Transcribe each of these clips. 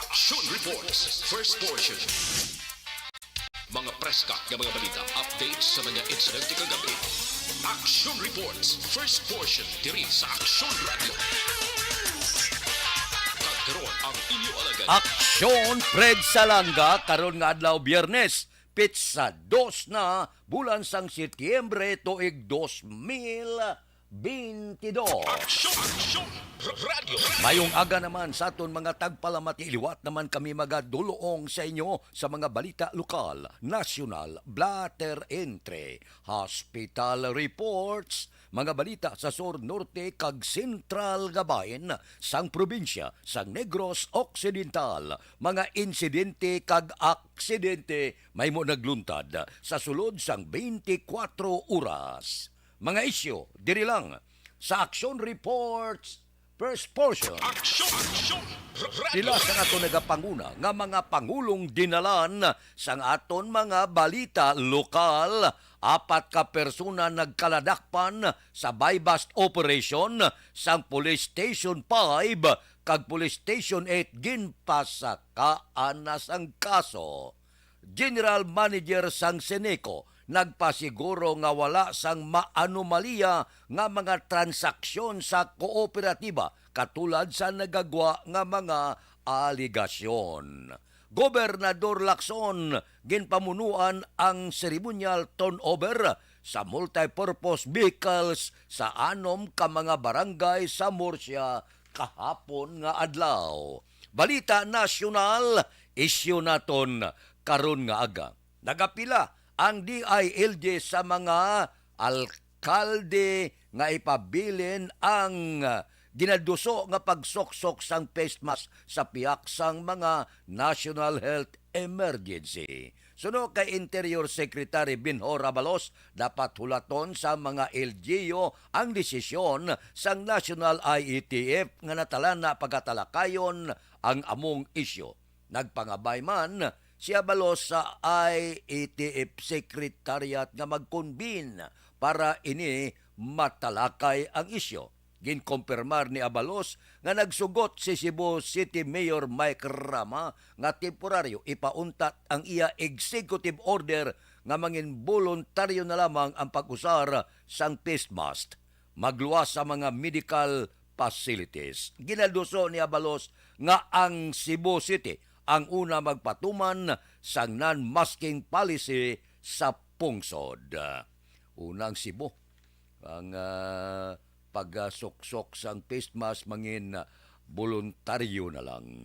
Action Reports, first portion. Mga preska ng mga balita, updates sa mga insidente kagabi. Action Reports, first portion, diri sa Action Radio. Kagkaroon ang inyo alagad. Aksyon Fred Salanga karon nga adlaw Biyernes, pitsa 2 na bulan sang Setyembre tuig 2022. Action Radio. Mayong aga naman sa aton mga tagpalamati, liwat naman kami magaduloong sa inyo sa mga balita lokal, nasyonal, blatter entre, hospital reports, mga balita sa Sur Norte kag Sentral Gabayan sang probinsya sang Negros Occidental, mga insidente kag aksidente may mo nagluntad sa sulod sang 24 oras. Mga isyo diri lang sa Action Reports first portion. Action Radio. Sila sa aton nagapanguna nga mga pangulong dinalan sang aton mga balita lokal, 4 ka persona nagkaladakpan sa buy-bust operation sang Police Station 5 kag Police Station 8 ginpasakaan na sang kaso. General Manager sang Seneco nagpasiguro nga wala sang maanomalya nga mga transaksyon sa kooperatiba katulad sa nagagwa nga mga aligasyon. Gobernador Lacson ginpamunuan ang ceremonial turnover sa multipurpose vehicles sa 6 ka mga barangay sa Murcia kahapon nga adlaw. Balita nasyonal, isyu naton karon nga aga. Nagapila ang DILG sa mga alkalde nga ipabilin ang ginaduso nga pagsoksok sang face mask sa piyak sang mga national health emergency. Suno kay Interior Secretary Binhor Abalos, dapat hulaton sa mga LGU ang desisyon sang National IETF nga natalan na pagatalakayon ang among isyo. Nagpangabay man si Abalos sa IETF Secretariat nga mag-convene para ini matalakay ang isyo. Ginkompirmar ni Abalos nga nagsugot si Cebu City Mayor Mike Rama nga temporaryo ipauntat ang iya executive order nga mangin voluntaryo na lamang ang pag-usar sang face mask. Magluwas sa mga medical facilities. Ginaduso ni Abalos nga ang Cebu City ang una magpatuman sang non-masking policy sa pungsod. Unang Cebu, ang pagsuksok sang face mask mangin voluntaryo na lang.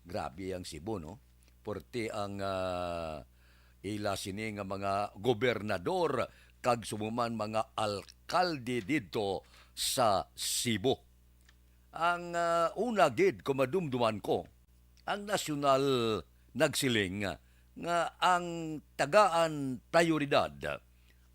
Grabe ang Cebu, no? Porte ang ila sini nga mga gobernador kag sumuman mga alkalde dito sa Cebu. Ang una gid kumadumduman ko, ang nasyonal nagsiling nga ang tagaan prioridad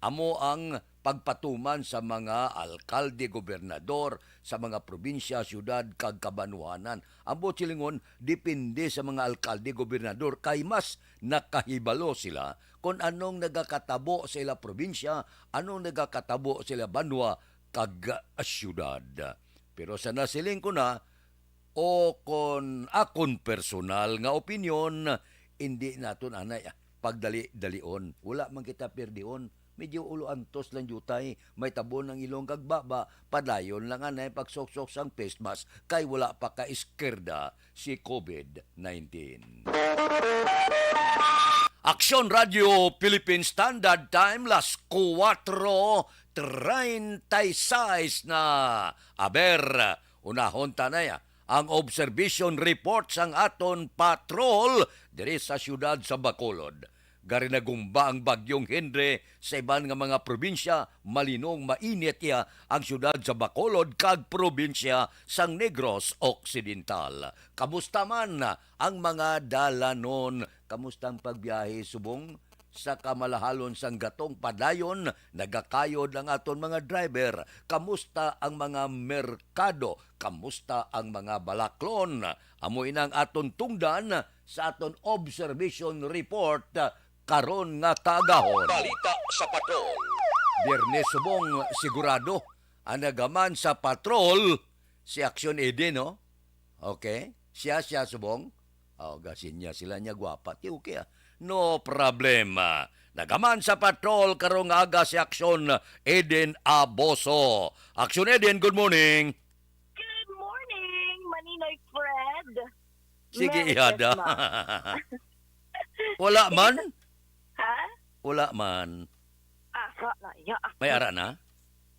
amo ang pagpatuman sa mga alkalde, gobernador sa mga probinsya, syudad kag kabanuanan. Ambo silingon depende sa mga alkalde, gobernador kay mas nakahibalo sila kung anong nagakatabo sa ila probinsya, anong nagakatabo sa ila banwa kag syudad. Pero sa nasiling ko na o kon akon personal nga opinyon, hindi naton anay pagdali-dalion. Wala man kita perdion. Medyo ulo antos lang jutay, may tabon ng ilong kagbaba, padayon lang anay pagsoksok sang face mask kay wala pa ka iskerda si COVID-19. Action Radio Philippine Standard Time, las 4:36 na. Aber, unahon tanaya ang observation report sang aton patrol diri sa syudad sa Bacolod. Gari nagumba ang bagyong Henry sa iban nga mga probinsya, malinong mainit ya ang syudad sa Bacolod kag probinsya sang Negros Occidental. Kamusta man ang mga dalanon? Kamusta ang pagbiyahe subong? Sa kamalahalon sang gatong padayon, nagakayod ang aton mga driver. Kamusta ang mga merkado? Kamusta ang mga balaklon? Amoy nang aton tungdan sa aton observation report karon nga kaagahon. Balita sa patrol. Biyernes subong sigurado ang nagaman sa patrol si Action Eden, no? Okay? Siya subong. Oh, gasin niya sila niya gwapa. Ti okay ah. No problema. Nagaman sa patrol karong aga si Aksyon Eden Aboso. Aksyon Eden, good morning. Good morning, Maninoy Fred. Sige, Merry ihada. Christmas. Wala man? Ha? Wala man. Ara na ya. May ara na?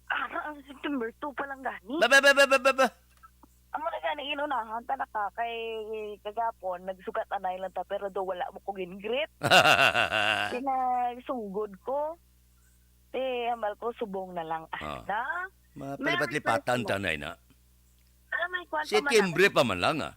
Ara ang September 2 pa lang gani. Ba. Amo na gani inunahan ta na ka kay kagapon nagsugat anay lang ta pero do wala mo ko gingrit. Pinagsugod ko. Amal ko subong na lang na. Mapalipat-lipatan tanay na. May kwan pa man. September pa man lang ah.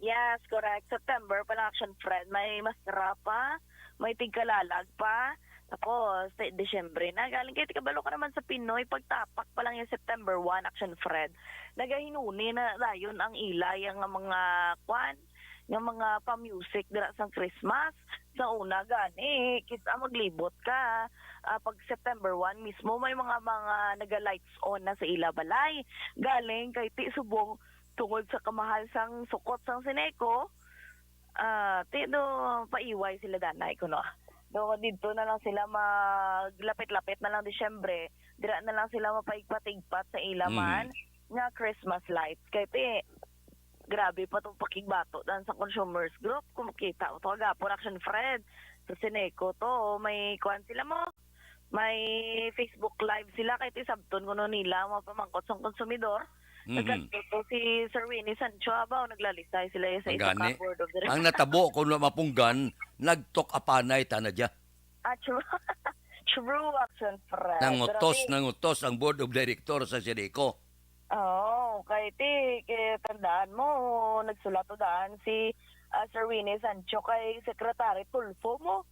Yes, correct. September pa lang Action Fred. May mascara pa, may tigkalalag pa. Tapos, Desyembre na. Galing kayo, tikabalo ka naman sa Pinoy. Pagtapak pa lang yung September 1, Action Fred. Nagahinuni na dayon ang ilay, ang mga kwan, yung mga pa-music dira sa Christmas. Sa una, gani, kita maglibot ka. Pag September 1 mismo, may mga naga-lights on na sa ila balay. Galing kay ti subong tungod sa kamahal sang sukot sang Sineco, do paiway sila danay ko no. Do dito na lang sila maglapit-lapit na lang Disyembre, dira na lang sila mapaigpat-igpat sa ilaman nga Christmas lights. Kay grabe pa tong pakigbato dan sa consumers group. Kung makita to gapon Action Fred sa Sineco to, may kuan sila mo. May Facebook live sila kay sabton kuno nila mapamangkot sa konsumidor. Nagkatuto si Sir Winnie Sancho abaw, naglalistay sila sa isa ka board of directors. Ang natabo kung mapunggan, nagtok apanay tanadya. True. True Action Fred. Nangutos ang board of directors sa Sineco. Kay tandaan mo, nagsulat o daan si Sir Winnie Sancho kay Secretary Tulfo mo.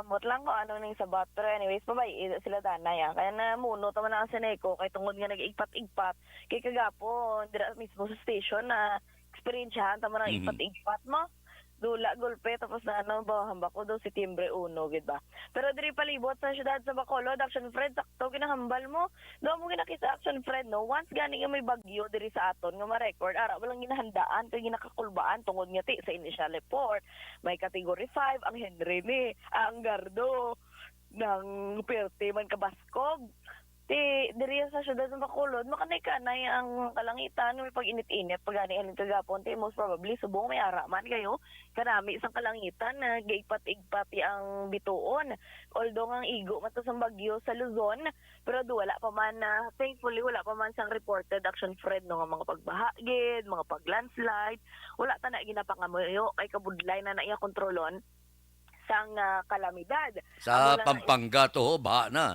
Mot lang ko ano ning sabat. Pero anyways, sila danay. Kaya na muno taman na ang Sineco kay tungod nga nag-igpat-igpat. Kay kagapon, dira mismo sa station na experiensyahan taman na igpat-igpat mo. Dula, gulpe, tapos na bahamba ko daw si Timbre 1, gid ba? Pero diri palibot sa syudad sa Bacolod, Action Fred, sakto ginahambal mo. Daw mo ginakita Action Fred, no? Once gani nga may bagyo diri sa aton nga ma-record, ara walang ginahandaan kay ginakakulbaan tungod nga ti sa initial report. May category 5 ang Henry ni, ang Gardo ng Perte man kabaskog. Diri sa syudad ng Bacolod, makanay-kanay ang kalangitan, may pag-init-init, pag gani ang kagapon, most probably subong may araman kayo, kanami isang kalangitan na gaipat-igpati ang bituon. Although ang igo mato sa bagyo sa Luzon, pero wala pa man thankfully wala pa man sang reported Action Fred no nga mga pagbahagid, mga pag-landslide, wala ta na ginapangamuyo kay kabudlay na iya kontrolon sang kalamidad. Sa Pampanga to, baha na.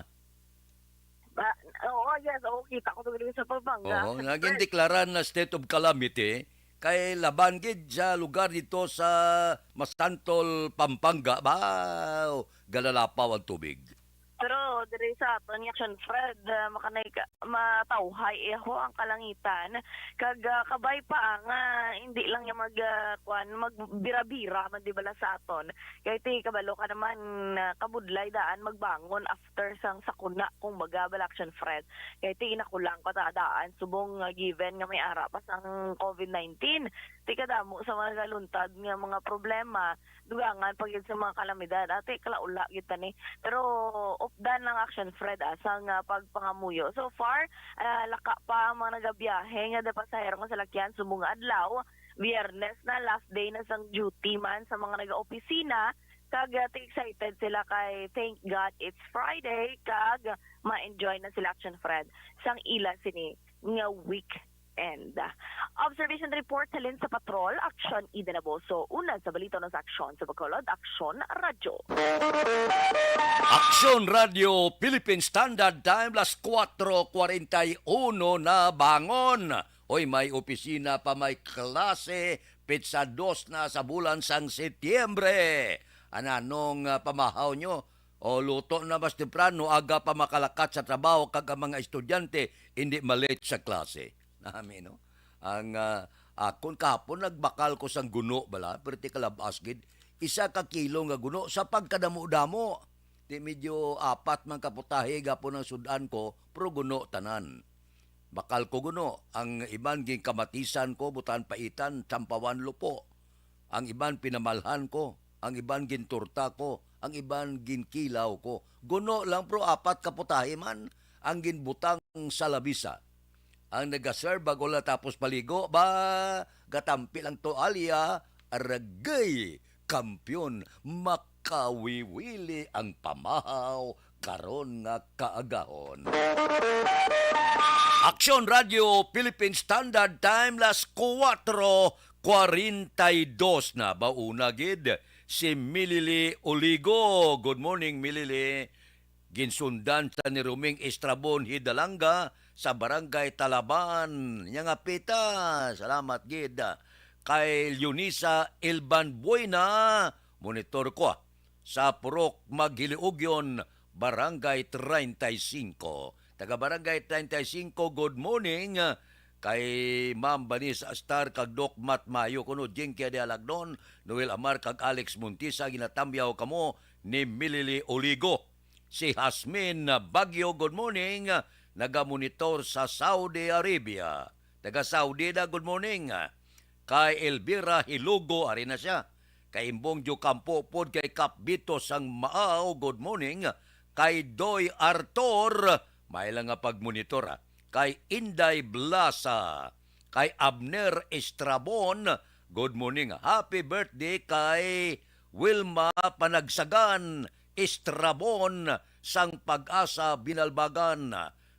Yes, kita ko tuloy sa Pampanga. Naging deklaran na state of calamity kay laban gid sa lugar dito sa Masantol, Pampanga. Galalapaw ang tubig. Pero diri sa aton Action Fred, makanay matawhay ang kalangitan kag kabay pa nga hindi lang yung magbira-bira man di bala sa aton. Kay kabalo ka naman kabudlay daan magbangon after sang sakuna kung baga bala Action Fred. Kay inakulang pa daan subong given nga may ara pa sang COVID-19. Kadamo sa mga galuntad nga mga problema dugangan pag sa mga kalamidad. Kalaula kita ni. Pero dan lang Action Fred sang pagpangamuyo. So far, laka pa ang mga nagabiyahe nga da pasahero nga salakyan subong adlaw. Biyernes na, last day na sang duty man sa mga naga-opisina. Kag excited sila kay thank God it's Friday. Kag ma-enjoy na sila Action Fred sang ila sini nga weekend. Observation report halin sa patrol, Action Eden Aboso. Una sa balita ng Action sa Bacolod, Action Radyo. Action Radio Philippine Standard Time, las 4:41 na bangon. Hoy, may opisina pa, may klase, pizza 2 na sa bulan sang Setyembre. Anong pamahaw nyo? O luto na mas temprano, aga pa makalakat sa trabaho kag ang mga estudyante hindi malate sa klase. Nami, no? Ang akon kahapon nagbakal ko sang guno bala, perti kalabas gid. 1 kilo nga guno sa pagkadamo-damo. Di medyo 4 man kaputahe gapon ang sudan ko, pero guno tanan. Bakal ko guno, ang iban ging kamatisan ko butan paitan, sampawan lupo. Ang iban pinamalhan ko, ang iban ginturta ko, ang iban ginkilaw ko. Guno lang pero 4 kaputahe man ang ginbutang sa labisa. Ang nagaserve bago la tapos paligo, gatampi lang to alya, aragay, kampyon, makawiwili ang pamahaw, karon nga kaagahon. Aksyon Radio Philippine Standard Time las 4:42 na bauna gid si Milili Oligo. Good morning Milili. Ginsundan sa ni Ruming Estrabon Hidalanga sa Barangay Talaban. Nya nga pita. Salamat gid. Kay Eunice Ilban Buena, monitor ko sa Purok Maghiliugyon, Barangay 35. Taga Barangay 35, good morning. Kay Ma'am Banis Astar kag Doc Mat Mayo kuno Jinky de Alagnon, Noel Amar kag Alex Muntisa ginatambyaw kamo ni Milili Oligo. Si Hasmin Bagyo, good morning. Nagamonitor sa Saudi Arabia. Taga Saudi na, good morning. Kay Elvira Hilugo, ari na siya. Kay Imbong Jukampo pod kay Kapbito sang Maaw, good morning. Kay Doy Artor, may lang nga pagmonitor. Kay Inday Blasa, kay Abner Estrabon, good morning. Happy birthday kay Wilma Panagsagan Estrabon sang Pag-asa Binalbagan.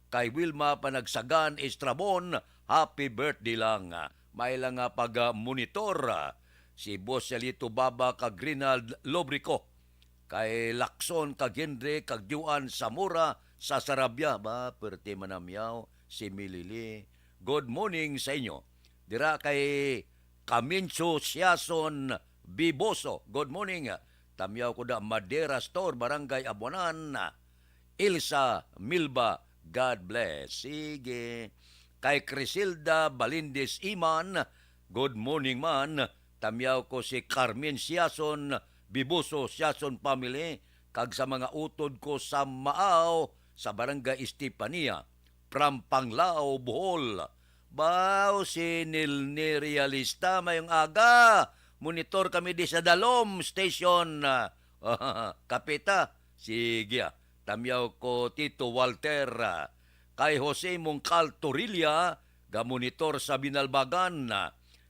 Kay Wilma Panagsagan Estrabon, happy birthday lang. May lang nga pag-monitor si Boss Elito Baba kag Grinald Lobrico. Kay Lakson kag Henry kag Juan Samura sa Sarabia. Perte manamyaw si Milili. Good morning sa inyo. Dira kay Kaminso Siason Biboso. Good morning. Tamyaw ko da Madera Store, Barangay Abuanan. Ilsa Milba, God bless. Sige. Kay Crisilda Balindis Iman, good morning man. Tamyaw ko si Carmen Siason Biboso, Siason Family. Kag sa mga utod ko sa Maaw, sa Barangay Estipania, from Panglao, Bohol. Baw, si Nilnerealista mayong aga. Monitor kami di sa Dalom Station. Kapita, sige. Tamyaw ko Tito Walter. Kay Jose Mongcal Torilla, gamonitor sa Binalbagan.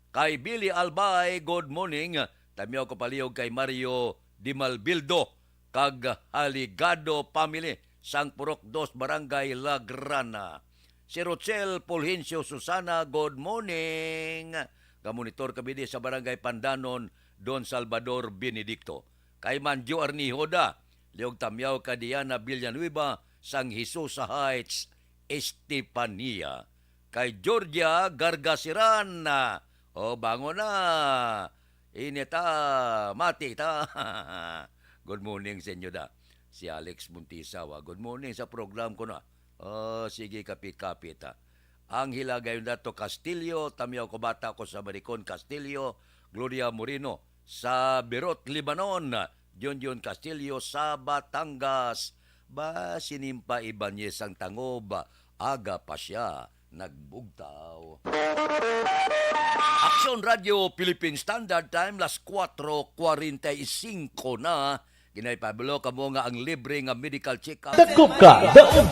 Kay Billy Albay, good morning. Tamyaw ko palihog kay Mario Dimalbildo, kag Haligado Family, sang Purok 2, Barangay Lagrana. Si Rochelle Fulgencio Susana, good morning. Gamonitor kabidi sa Barangay Pandanon, Don Salvador Benedicto. Kay Manjo Arnihoda, liog tamyaw ka Diana Villanueva, sang Jesus Heights, Estepania. Kay Georgia Gargasiran, bango na. Inita, mati ta. Good morning sa inyo da. Si Alex Muntisawa, good morning sa program ko na. Sige, kapit-kapit ha. Ang hilagay dato Castillo, tamyaw ko bata ko sa Maricon Castillo, Gloria Moreno sa Berot, Libanon, John Castillo sa Batangas. Sinimpa Ibanez ang tangob, aga pa siya nagbugtaw. Aksyon Radio Philippine Standard Time, las 4:45 na. Ginay Pablo kamo nga ang libre nga medical check-up. Daog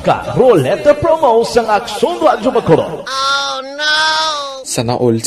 ka, Roleta Promo sang Aksyon Radio Bacolod. Oh no! Sana all.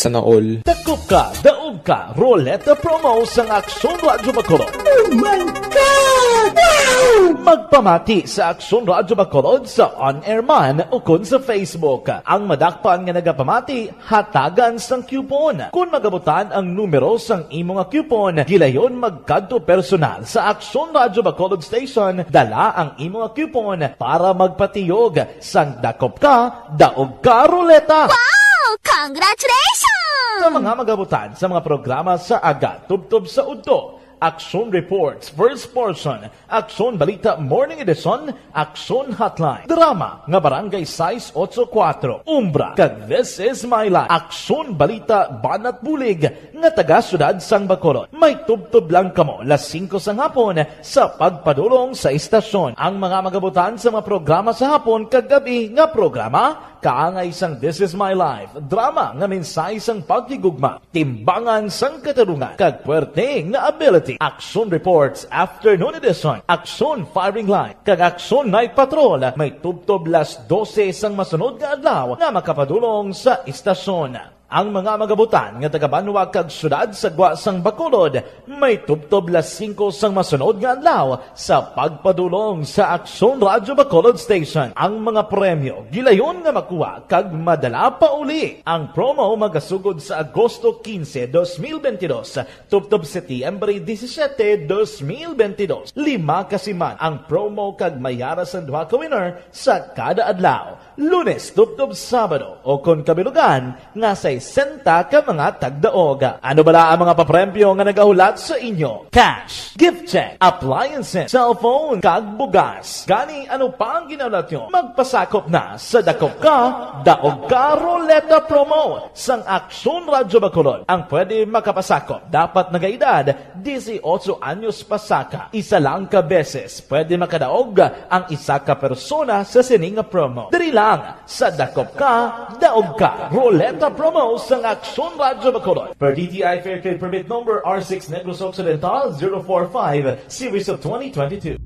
Daog ka, Roleta Promo sang Aksyon Radio Bacolod. Oh my God! Wow! Magpamati sa Aksyon Radio Bacolod sa on-air man o kun sa Facebook. Ang madakpan nga nagapamati, hatagan sang coupon. Kung magabutan ang numero sang imong nga coupon, gilayon magkadto personal sa Aksyon Radio Bacolod Station, dala ang imong nga coupon para magpatiyog sang dakop ka, daog ka, Roleta. Wow! Congratulations! Sa mga magabutan sa mga programa sa Aga, Tubtob sa Udto, Aksyon Reports, First Portion, Aksyon Balita Morning Edition, Aksyon Hotline, Drama, nga Barangay 684, Umbra, kag This Is My Life, Aksyon Balita Banat Bulig, nga taga-syudad sang Bacolod. May tubtob lang kamo, las 5 sang hapon, sa pagpadulong sa istasyon. Ang mga magabutan sa mga programa sa hapon, kag gabi nga programa, kaangay sang This Is My Life, drama nga mensahe sang pagtigugma, timbangan sang katarungan, kag puwerte nga ability. Action Reports Afternoon Edition, Action Firing Line, kag Action Night Patrol, may tubtob las 12 sang masunod nga adlaw nga makapadulong sa istasyon. Ang mga magabutan nga taga-Banwag kag syudad sa Gwa sang Bacolod may tubtob las 5 sang masunod nga adlaw sa pagpadulong sa Aksyon Radyo Bacolod Station. Ang mga premyo gilayon nga makuha kag madala pa uli. Ang promo magasugod sa Agosto 15, 2022 tubtob Setyembre 17, 2022. 5 kasiman ang promo kag mayara sa duha ka winner sa kada adlaw. Lunes tubtob Sabado o kon kabilugan nga sa 60 ka mga tagdaog. Ano bala ang mga papremyo nga nagahulat sa inyo? Cash, gift check, appliances, cellphone, kag bugas. Gani ano pa ang ginaulat nyo? Magpasakop na sa Dakop Ka, Daog Ka Roleta Promo sang Aksyon Radyo Bacolod. Ang pwede makapasakop dapat nagaedad 18 anyos pasaka. Isa lang ka beses pwede makadaog ang isa ka persona sa sining promo. Diri lang sa Dakop Ka, Daog Ka Roleta Promo sang Aksyon Radyo Bacolod. Per DTI Fair Trade Permit Number R6 Negros Occidental 045 Series of 2022.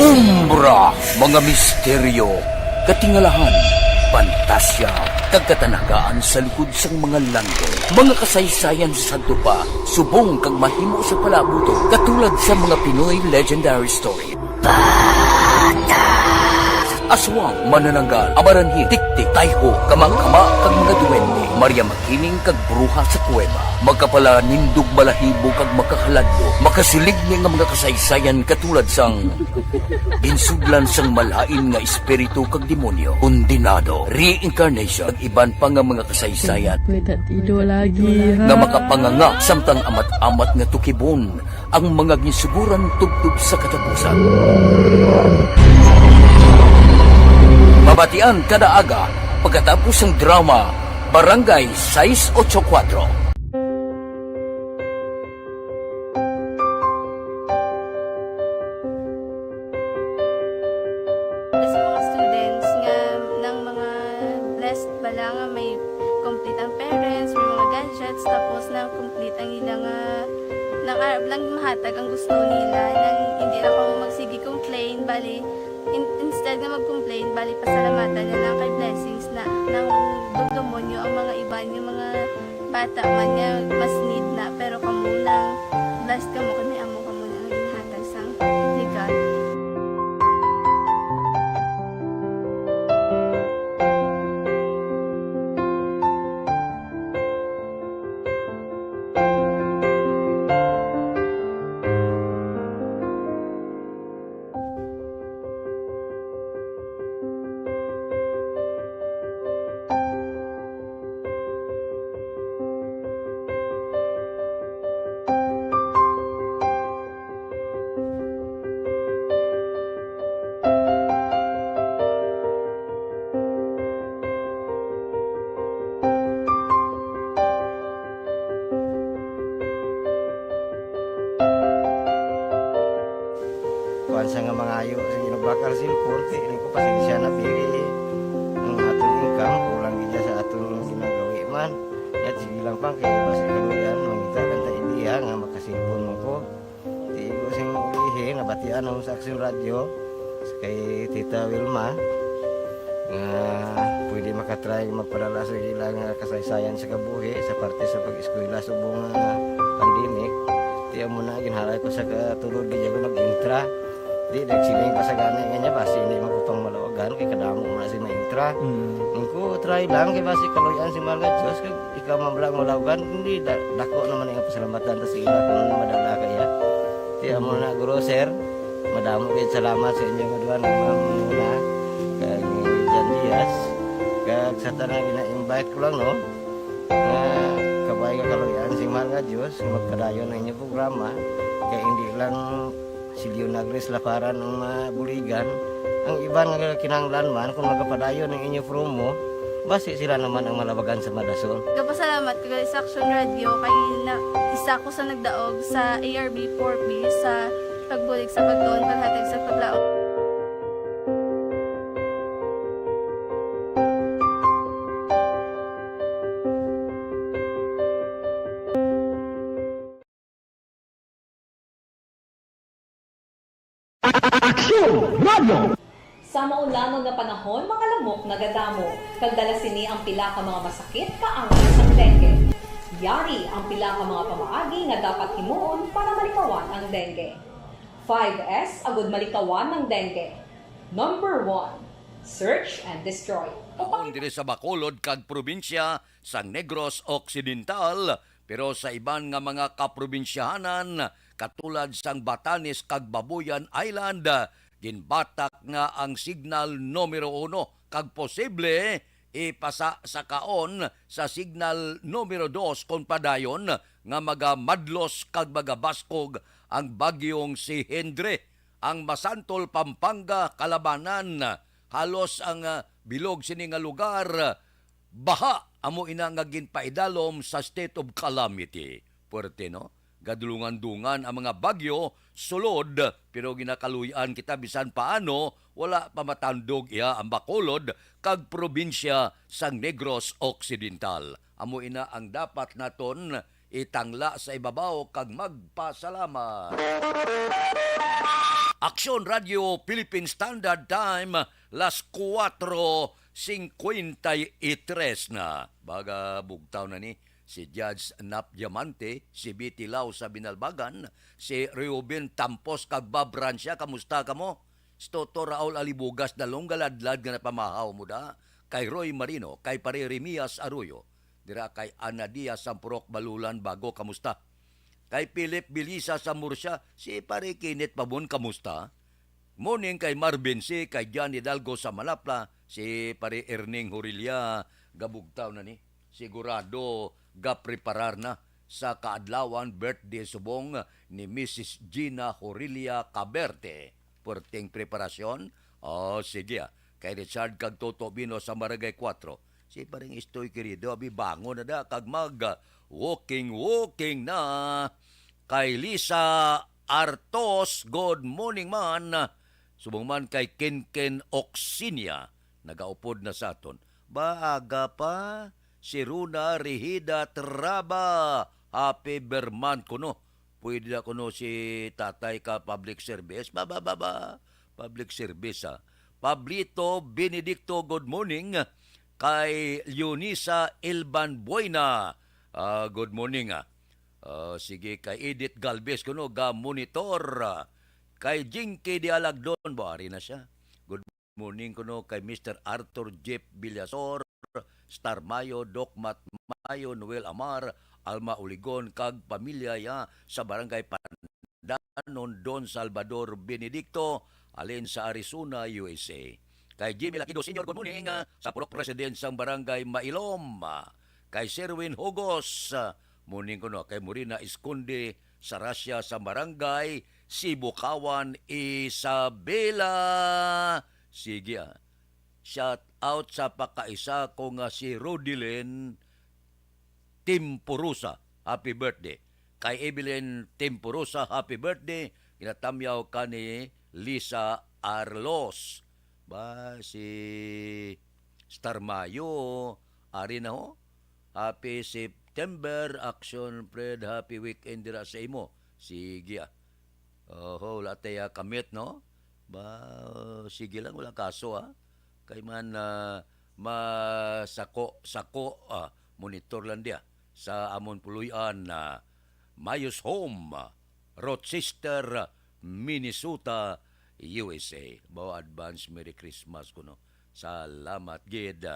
Umbra, mga misteryo, katingalahan, pantasya, kagkatanagaan sa likod sang mga lando, mga kasaysayan sa dupa, subong kag mahimo sa palabuto, katulad sa mga Pinoy legendary story. Aswang, manananggal, amaranhit, tiktik, tayho, kamang-kama, kag mga duwende, Maria Makining kag bruha sa kuweba, magkapala nindog balahibo kag makahaladlo, makasilig niya nga mga kasaysayan katulad sang ginsuglan sang malain nga espiritu kag demonyo, kondinado, reincarnation, kag iban pa nga mga kasaysayan nga makapanganga samtang amat-amat nga tukibon ang mga ginsuguran tugtog sa katapusan. Mabatian kada aga pagkatapos ng drama Barangay 684. Sa mga students nga ng mga blessed bala nga may complete ang parents, may mga gadgets, tapos na complete ang ilang nang arab lang mahatag ang gusto nila nang hindi na ako magsigi complain bali instead nga mag-complain bali pasalamatan niya lang kay blessings na nang demonyo ang mga iba yung mga bata man nga mas need na pero kamo lang blessed kamo kami amo kamo na ginhatag sang ni God. kuan sa nga mga ayo sa ginubakal silpon kay ini ko pasensya na pili ang atong income kulang gid sa atong ginagawi man at sige lang pang kay basta kaluyan mangita kan ta idea nga makasilpon mo ko di ko sing ihi nabatian ang sa Aksyon Radio kay Tita Wilma nga pwede makatry magpadala sa ilang kasaysayan sa kabuhi sa parte sa pag-eskwela subong pandemic. Tiya mo na ginhalay ko sa katulog di ko nag-intra. Di nagsiling pa sa gani kanya basi hindi magupang malawagan kay kadamo mo na si ma-intra. Ningko try lang kay basi kaloyan si mga Diyos kay ikaw mablang malawagan hindi dako naman ang pasalamatan ta sa ila kung madala kaya. Tiya mo na guro sir. Madamo kay salamat sa inyong duwan ng mga kay Jan Diaz. Kag sa tanang ina-invite ko lang no. Kabay ka kaloyan si mga Diyos magkadayon ng inyong programa kaya hindi lang silyo nagres laparan ng mga buligan ang iban nga kinanglan man kung magapadayon ng inyong promo basi sila naman ang malabagan sa Madasol. Kapasalamat ko sa Action Radio kay na isa ko sa nagdaog sa ARB 4B sa pagbulig sa pagtuon paghatag sa paglaom. Sa maulamang nga panahon, mga lamok nagadamo. Kagdala sini ang pila ka mga masakit kaangay sa dengue. Yari ang pila ka mga pamaagi nga dapat himuon para malikawan ang dengue. 5S agud malikawan ng dengue. Number 1, search and destroy. Kung diri sa Bacolod kag probinsya sang Negros Occidental, pero sa iban nga mga kaprobinsyahanan katulad sang Batanes kag Babuyan Island, ginbatak nga ang signal numero 1 kag posible ipasa sa kaon sa signal numero 2 kon padayon nga magamadlos kag magabaskog ang bagyong si Hendre. Ang Masantol, Pampanga, Kalabanan, halos ang bilog sini nga lugar, baha amo ina nga ginpaidalom sa state of calamity. Puerte, no? Gadulungan-dungan ang mga bagyo, sulod, pero ginakaluyan kita bisan paano, wala pa matandog iya ang Bacolod kag probinsya sang Negros Occidental. Amo ina ang dapat naton itangla sa ibabaw kag magpasalamat. Aksyon Radio Philippine Standard Time, las 4:53 na. Baga bugtaw na ni si Judge Nap Diamante, si Biti Lau sa Binalbagan, si Reuben Tampos kag Babransya, kamusta ka mo? Si Toto Raul Alibugas, dalong galadlad nga napamahaw mo da, kay Roy Marino, kay Pare Remias Arroyo, dira kay Ana Diaz Sampurok Balulan Bago, kamusta? Kay Philip Bilisa sa Murcia, si Pare Kenneth Pabon, kamusta? Morning kay Marvin C, kay John Hidalgo sa Malapla, si Pare Erning Horilia, gabugtaw na ni. Sigurado gapreparar na sa kaadlawan birthday subong ni Mrs. Gina Horilia Caberte. Puerteng preparasyon? Sige. Kay Richard kag Toto Bino sa Maragay 4. Si Paring Istoy querido, abi bangon na da kag mag walking na. Kay Lisa Artos, good morning man. Subong man kay Kenken Oxinia, nagaupod na sa aton. Baaga pa, si Runa Rihida Traba, happy berman ko no. Pwede na ko no si tatay ka public service. Public service ha. Pablito Benedicto, good morning. Kay Leonisa Ilban Buena, good morning ha. Sige, kay Edith Galvez ko no, ga-monitor. Kay Jinky Dialagdon, buhari na siya. Good morning ko no, kay Mr. Arthur Jeff Villasor, Star Mayo, Doc Mat Mayo, Noel Amar, Alma Uligon, kag pamilya ya sa Barangay Pandanon, Don Salvador Benedicto, alin sa Arizona, USA. Kay Jimmy Lakido Sr., good morning, sa Purok President sa Barangay Mailom. Kay Sherwin Hugos, morning ko no, kay Morina Esconde sa Russia sa Barangay Sibukawan, Isabela. Sige shout out sa pakaisa ko nga si Rodilyn Timpurusa, happy birthday. Kay Evelyn Timpurusa, happy birthday. Kinatamyaw ka ni Lisa Arlos. Ba si Star Mayo, ari na ho. Happy September, Action Fred, happy weekend dira sa imo. Sige wala tayo kamit, no? Sige lang, wala kaso, ha? Kay man masako, monitor lang dia sa amon puluyan na Mayos Home, Rochester, Minnesota, USA. Advance Merry Christmas ko, no? Salamat, gid.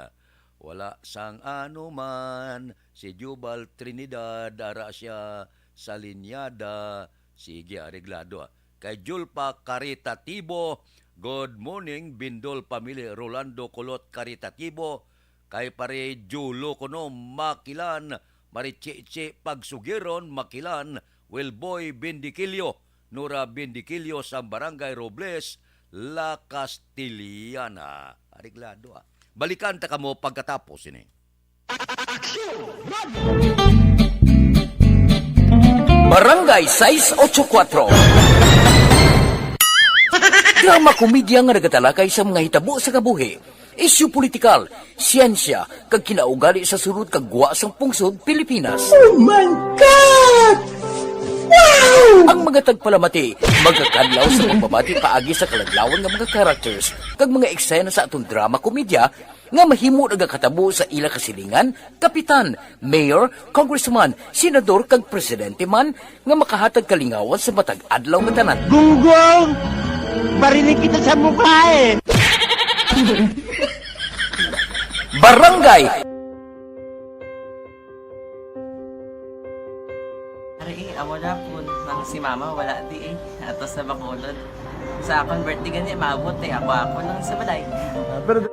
Wala sang ano man, si Jubal Trinidad, ara siya sa linyada. Sige, areglado. Kay Julpa Caritativo, good morning, Bindol Pamilya, Rolando Colot Caritativo. Kay Pare Julo Kono, Makilan, Marichichi Pagsugiron, Makilan, Wilboy Bindikilyo, Nura Bindikilyo sa Barangay Robles, La Castiliana. Areglado Balikan ta kamo pagkatapos ini. Barangay 684 Drama komedya nga nagatalakay sa mga hitabo sa kabuhi, isyu politikal, siyensya, kag kinaugali sa surut kag guwa sang pungsod Pilipinas. Oh my God! Wow! Ang mga tagpalamati, magkakadlaw sa pagbabati paagi sa kaladlawan nga mga characters kag mga eksena sa atong drama komedya nga mahimo nagakatabo sa ila kasilingan, kapitan, mayor, congressman, senador kag presidente man nga makahatag kalingawan sa matag adlaw nga tanan. Gunggong! Barinig kita sa mukha eh! Barangay amo na po nang si mama wala di ato sa Bacolod. Sa akong birthday gani maabot ako lang sa balay. Pero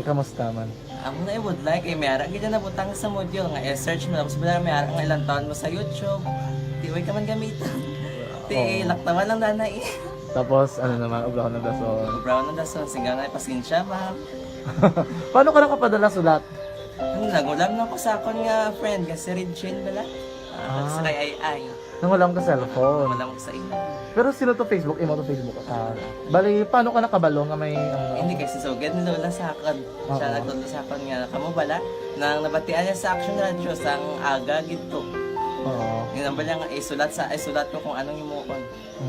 kamusta man? Amo na would like mayara gid na butang sa module nga i-search mo tapos bala mayara nga ilang taon mo sa YouTube. Di way ka man gamitan. Ti laktawan lang nanay. Tapos ano naman, Brown ng Dason. Brown ng Dason singa nga pasensya ma'am. Paano ka nakapadala sulat? Nagulam na ko sa akon nga friend kasi Regine bala. Sa kay ay. Nangulam ka cellphone. Wala mo sa ina. Pero sino to Facebook? Imo to Facebook. Bali, paano ka nakabalo nga may... Hindi kasi sugad ni Lola sa akin. Siya nagtulong sa akin nga, kamo bala, nang nabatian niya sa Action Radio sang aga gito. Oo. Yun ang bala nga, isulat ko kung anong imuon.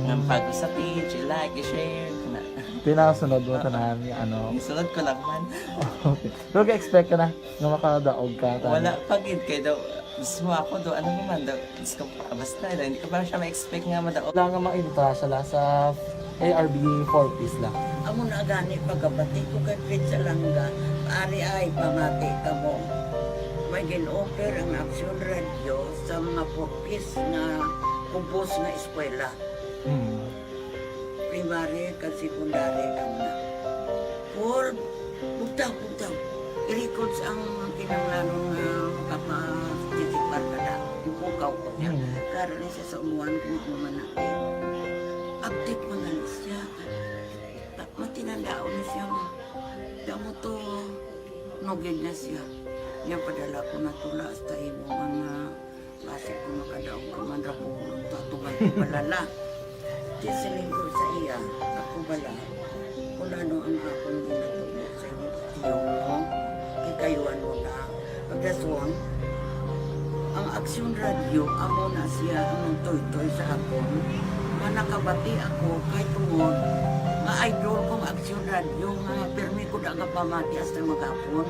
Nga pag sa page, i-like, i-share. Pinasunod mo tanan yung ano. Isunod ko lang man. Okay. Pero ka-expect ka na nga makadaog ka. Wala, pagid kay daw. Gusto mo ako do, ano naman daw, gusto ko, basta, hindi ko ba siya ma-expect nga madaog. Wala nga makita siya sa ARB 4 piece lang. Amo na gani pagkabati ko kay Pizza Langga, ari ay pamati ka mo. May gin-offer ang Action Radio sa mga 4 piece na kumpos na eskwela. Primary kag secondary ka na. For, bugtaw. I-record ang kinanglanong makapag-tisipar ka na. Ipukaw ko niya. Karoon niya siya sa umuwan kung umanaki. Update mga siya. Matinandao na siya. Damo to, nugid na siya. Niya padala ko na tula hasta imo mga klase ko makadaong kamandra po. Tutungan ko balala. Tisiling ko sa iya. Ako bala. Kung ano ang akong ginatulog sa iyo. Mo. Kayuan mo na. Pagdason, ang Action Radio, amo na siya ang toy-toy sa akon. Manakabati ako kay tungod nga idol kong Action Radio nga permi ko daga pamati hasta magapon.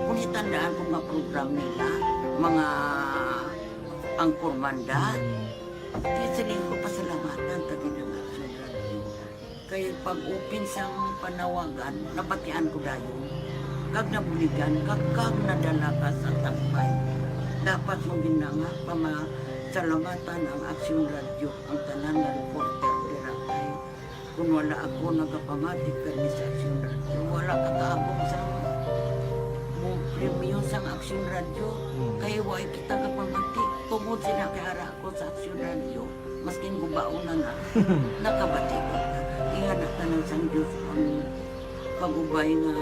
Kung itandaan ko nga program nila, mga angkormanda, tisiling ko pasalamatan tagi ng Action Radio. Kaya pag-open siyang panawagan, nabatian ko dayon. Kag nabuligan, kag nadala ka sa tampay. Dapat mong ginanga, pamasalamatan ang Action Radio, ang tanan na reporter diratay. Kung wala ako nagapamati kami sa Action Radio, wala kakaabong sa premium sa Action Radio, kaya wala kita kapamati. Tungod sila kaya ako sa Action Radio, masking gubaon na nakabati ko. Ihanap na ng San Diyos ang pag-ubay nga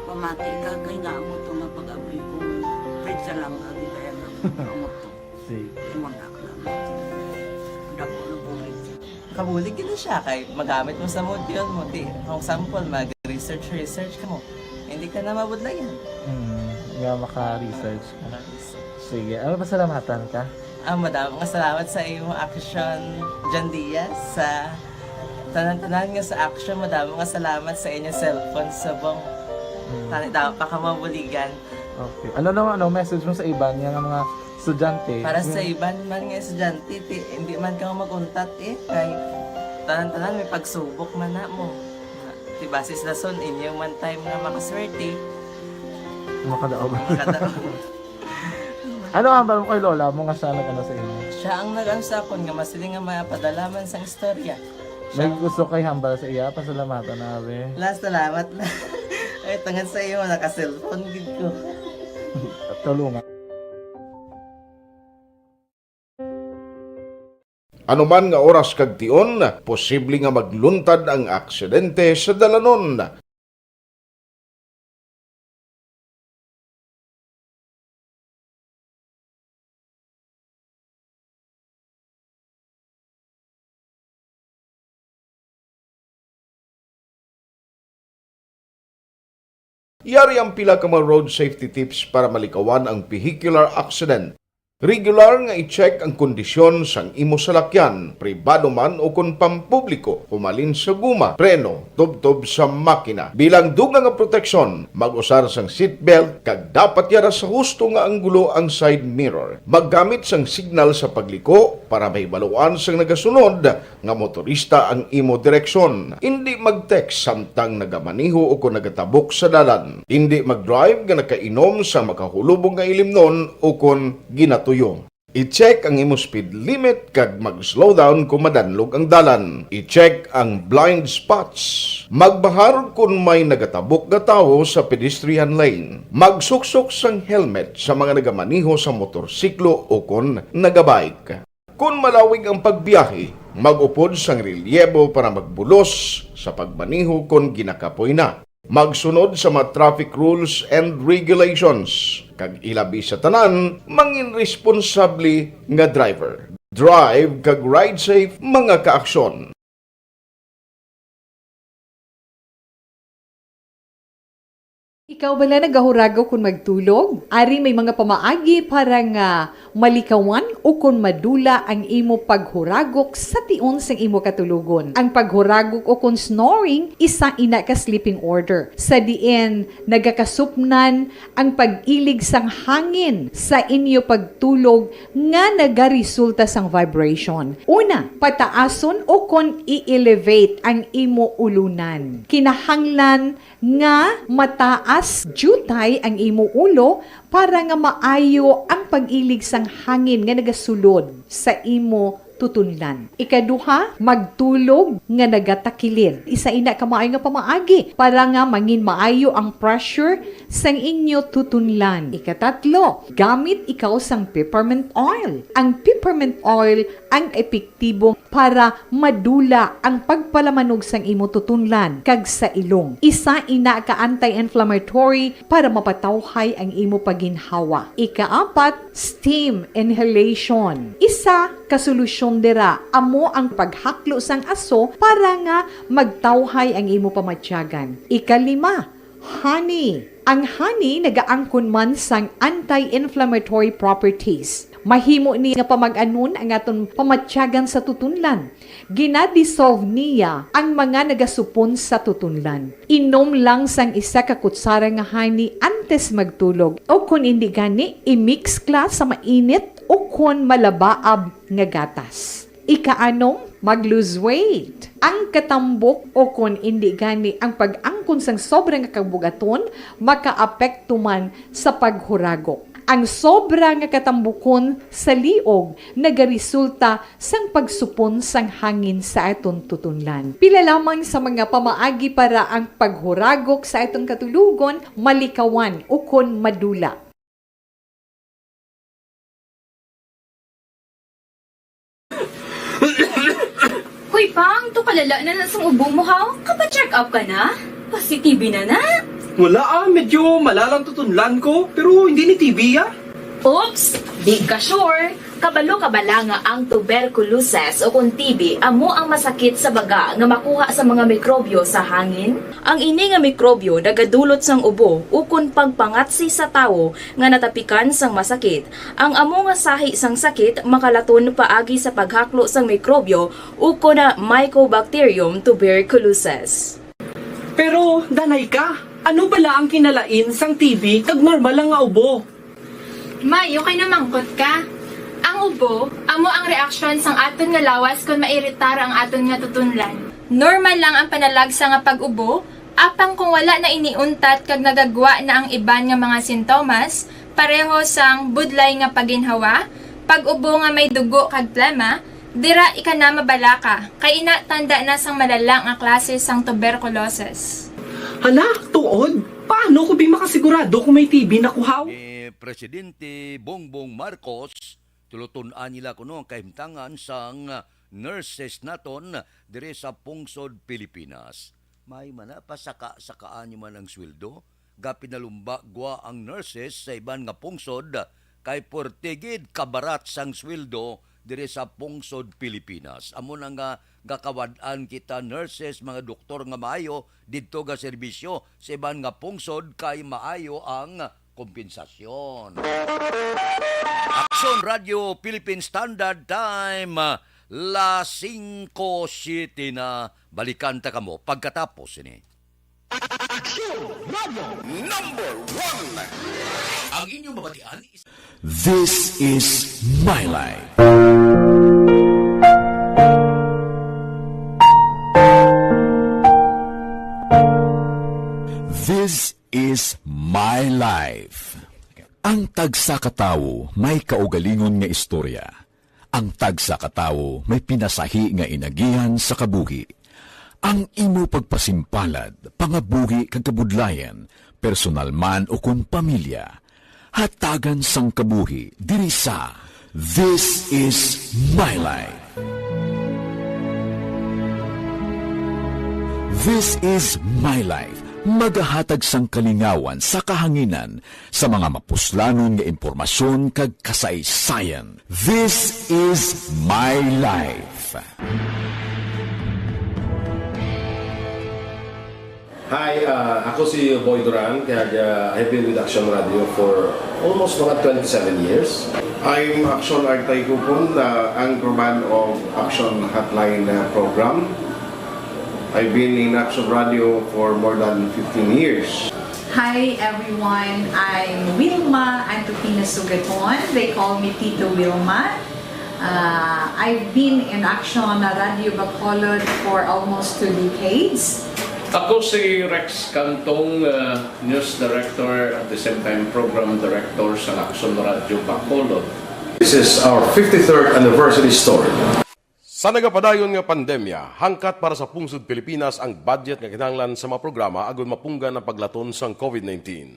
pamati ka kay nga mo ito nga pag-abay ko pizza lang agi kaya nga mo ito imundak na dako na bulig kabulig gina siya kay magamit mo sa module mo kung sample mag-research ka mo hindi ka na mabudlayan nga maka-research ka. Sige, ano pa salamatan ka? Madam, nga salamat sa iyong action John Diaz sa tanan-tanan nga sa action. Madam, nga salamat sa inyong cellphone sa bong dapat pa ka mabuligan. Okay. Ano naman message mo sa iba niya nga mga Estudyante. Para sa iban man nga estudyante, hindi man ka maguntat kay tanan-tanan may pagsubok man na mo. Ti basis na son inyo man time nga makaswerte. Makadaog. Makadaog. Ano ang balong kay Lola mo nga siya nag-ano sa inyo? Siya ang nag-ano sa akon nga masiling nga mapadalaman sang istorya. May gusto kay hambal sa iya, pasalamatan na Last salamat na. Ay tangan sa iyo naka-cellphone gid ko. Tulungan. Anuman nga oras kag tion, posible nga magluntad ang aksidente sa dalanon. Yari ang pila ka mga road safety tips para malikawan ang vehicular accident. Regular nga i-check ang kondisyon sang imo salakyan, pribado man o kung pampubliko, humalin sa guma, preno, tubtob sa makina. Bilang dugang nga proteksyon, mag-usar sang seatbelt kag dapat yara sa husto nga anggulo ang side mirror. Maggamit sang signal sa pagliko para may baluan sang nagasunod nga motorista ang imo direksyon. Hindi mag-text samtang nagamaniho o kung nagatabok sa dalan. Hindi mag-drive nga nakainom sa makahulubong nga ilimnon o kung ginato I-check ang imo speed limit kag mag-slow down kung madanlog ang dalan. I-check ang blind spots. Magbahar kung may nagatabok na tao sa pedestrian lane. Magsuksok sang helmet sa mga nagamaniho sa motorsiklo o kung nagabike. Kung malawig ang pagbiyahe, mag-upod sang relyebo para magbulos sa pagmaniho kung ginakapoy na. Magsunod sa mga traffic rules and regulations. Kag ilabi sa tanan, mangin responsable nga driver. Drive kag ride safe mga kaaksyon. Ikaw bala nagahuragaw kung magtulog? Ari may mga pamaagi para nga malikawan o kung madula ang imo paghuragok sa tion sang imo katulugon. Ang paghuragok o kung snoring, isa ina ka sleeping order. Sa diin, nagakasupnan ang pag-ilig sang hangin sa inyo pagtulog nga nagaresulta sang vibration. Una, pataason o kung i-elevate ang imo ulunan. Kinahanglan nga mataas jutay ang imo ulo para nga maayo ang pag-ilig sang hangin nga nagasulod sa imo tutunlan. Ikaduha, magtulog nga nagatakilid. Isa ina ka maayo nga pamaagi para nga mangin maayo ang pressure sang inyo tutunlan. Ikatatlo, gamit ikaw sang peppermint oil. Ang peppermint oil ang epektibo para madula ang pagpalamanog sang imo tutunlan kag sa ilong. Isa ina ka anti-inflammatory para mapatawhay ang imo paginhawa. Ikaapat, steam inhalation. Isa ka solusyon dira amo ang paghaklo sang aso para nga magtawhay ang imo pamatyagan. Ikalima, honey. Ang honey nagaangkon man sang anti-inflammatory properties. Mahimo ni nga pamag-anon ang aton pamatyagan sa tutunlan. Ginadissolve niya ang mga nagasupon sa tutunlan. Inom lang sang isa ka kutsara nga honey antes magtulog. O kung hindi gani, i-mix kla sa mainit o kung malabaab nga gatas. Ikaanong, mag-lose weight. Ang katambok o kung hindi gani ang pag-angkon sang sobrang kabugaton, makaapekto man sa paghuragok. Ang sobra nga katambukon sa liog nagaresulta sang pagsupon sang hangin sa aton tutunlan. Pila lamang sa mga pamaagi para ang paghuragok sa aton katulugon malikawan o kon madula. Hoy pang, to kalala na sang ubo mo ha? Kapa-check up ka na? Positive na na? Wala medyo malalang tutunlan ko, pero hindi ni TV Oops! Di ka sure? Kabalo kabala nga ang tuberculosis o kung TB amo ang masakit sa baga nga makuha sa mga mikrobyo sa hangin. Ang ini nga mikrobyo nagadulot sang ubo o kung pagpangatsi sa tawo nga natapikan sang masakit. Ang amo nga sahi sang sakit makalaton paagi sa paghaklo sang mikrobyo o kung na Mycobacterium tuberculosis. Pero, danay ka, ano bala ang kinalain sang TB kag normal lang nga ubo? Mayo kay namangkot ka. Ang ubo, amo ang reaksyon sang aton nga lawas kung mairitar ang aton nga tutunlan. Normal lang ang panalagsa nga pag-ubo, apang kung wala na iniuntat kag nagagwa na ang iban nga mga sintomas, pareho sang budlay nga paginhawa, pag-ubo nga may dugo kag plema, dira ika na mabala ka, kay ina tanda na sang malalang nga klase sang tuberculosis. Hala, tuod? Paano ko makasigurado kung may TB na kuhaw? Presidente Bongbong Marcos, tulutunan nila kuno ang kahimtangan sang nurses naton dire sa pungsod Pilipinas. May pasaka-sakaan nyo man ang sweldo, gapinalumba gwa ang nurses sa iban nga pungsod, kay portigid kabarat sang sweldo dire sa pungsod Pilipinas. Amo na nga gakawad-an kita nurses, mga doktor nga maayo didto ga serbisyo sa iban nga pungsod kay maayo ang kompensasyon. Action Radio Philippine Standard Time, la 5:07 na. Balikan ta kamo pagkatapos ini. Action Radio number 1. Ang inyong mabatian is... This is My Life. This is My Life. Ang tagsakatawo may kaugalingon nga istorya. Ang tagsakatawo may pinasahi nga inagihan sa kabuhi. Ang imo pagpasimpalad, pangabuhi kag kabudlayan, personal man o kun pamilya, hatagan sang kabuhi diri sa This is My Life. This is My Life. Magahatag sang kalingawan sa kahanginan sa mga mapuslanon nga impormasyon kag kasaysayan. This is My Life. Hi, ako si Boy Duran, kaya I've been with Action Radio for almost mga 27 years. I'm Action Artay Kupon, the anchorman of Action Hotline program. I've been in Action Radio for more than 15 years. Hi everyone, I'm Wilma Antopina Sugaton. They call me Tito Wilma. I've been in Action Radio Bacolod for almost 2 decades. Ako si Rex Cantong, News Director at the same time Program Director sa Action Radio Bacolod. This is our 53rd anniversary story. Sa nagapadayon nga pandemya, hangkat para sa pungsod Pilipinas ang budget nga kinahanglan sa mga programa agon mapunggan ang paglaton sang COVID-19.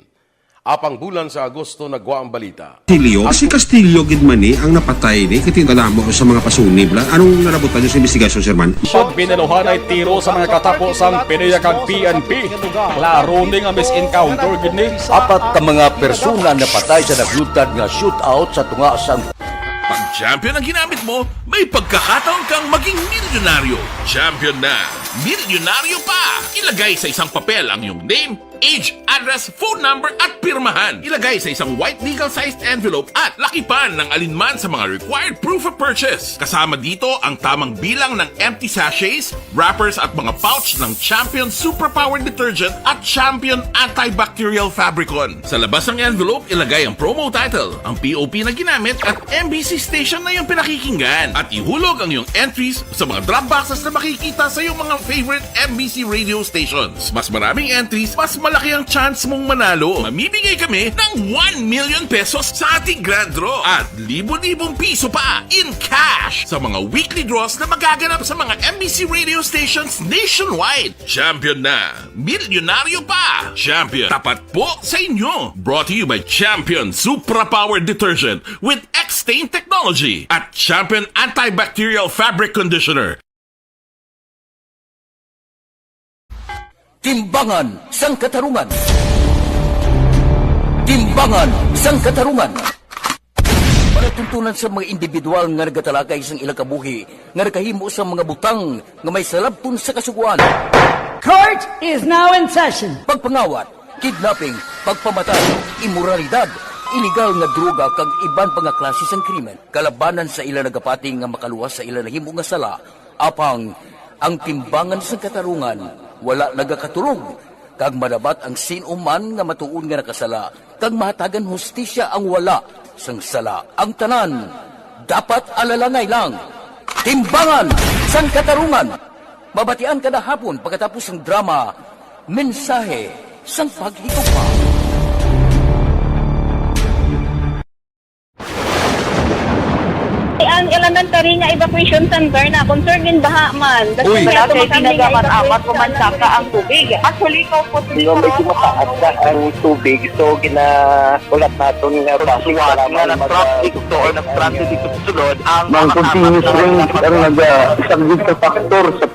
Apang bulan sa Agosto nagwa ang balita. Si Castillo gid man ni ang napatay ni kitingala mo sa mga pasunib lang. Anong narabutan niyo sa investigasyon, Sir Man? Pagbinuhan ay tiro sa mga katapos-ang PDEA kag PNP. Klaro ni nga misencounter gid ni. Apat ka mga persona na patay sa naglutad nga shootout sa tunga sang... Pag champion ang ginamit mo, may pagkakataon kang maging milyonaryo. Champion na! Milyonaryo pa! Ilagay sa isang papel ang iyong name, age, address, phone number at pirmahan. Ilagay sa isang white legal-sized envelope at lakipan ng alinman sa mga required proof of purchase. Kasama dito ang tamang bilang ng empty sachets, wrappers at mga pouch ng Champion Superpower Detergent at Champion Antibacterial Fabricon. Sa labas ng envelope, ilagay ang promo title, ang POP na ginamit at MBC station na iyong pinakikinggan. At ihulog ang iyong entries sa mga drop boxes na makikita sa iyong mga favorite MBC radio stations. Mas maraming entries, mas malaki ang chance mong manalo. Mamimigay kami ng 1 million pesos sa ating grand draw at libo-libong piso pa in cash sa mga weekly draws na magaganap sa mga MBC radio stations nationwide. Champion na! Milyonaryo pa! Champion, tapat po sa inyo! Brought to you by Champion Supra Power Detergent with X-Stain Technology at Champion Antibacterial Fabric Conditioner. Timbangan sang katarungan. Timbangan sang katarungan. Panatuntunan sa mga individual nga nagatalakay sang ilang kabuhi nga nakahimo sa mga butang nga may salabton sa kasuguan. Court is now in session. Pagpangawat, kidnapping, pagpamatay, immoralidad, iligal nga droga kag iban pa nga klase sang krimen. Kalabanan sa ilang nagapating nga makaluwas sa ilang nahimo nga sala. Apang ang timbangan sang katarungan wala nagakatulog, kag madabat ang sinuman nga matuon nga nakasala, kag mahatagan hustisya ang wala sang sala ang tanan. Dapat alalangay lang. Timbangan sang katarungan. Mabatian kada hapon pagkatapos ng drama, mensahe sang paghigugma. Ang elementary nga evacuation center na concern din baha man. Uy, kasi tinagaman amat kumansaka ang tubig. Actually, ko po Di ba medyo mataas na ang tubig, so ginaulat natin nga pasuwag nga ng traffic to or nag-transit dito sa sulod ang mga continuous rain ang nag-isang sa factor sa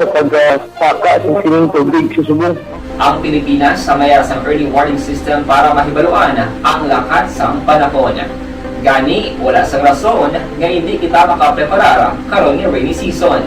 pagsaka sa sining tubig sa Subo. Ang Pilipinas sa maya sa early warning system para mahibaluan ang lakat sa panahon. Gani, wala sa rason nga hindi kita makapreparar karon ni rainy season.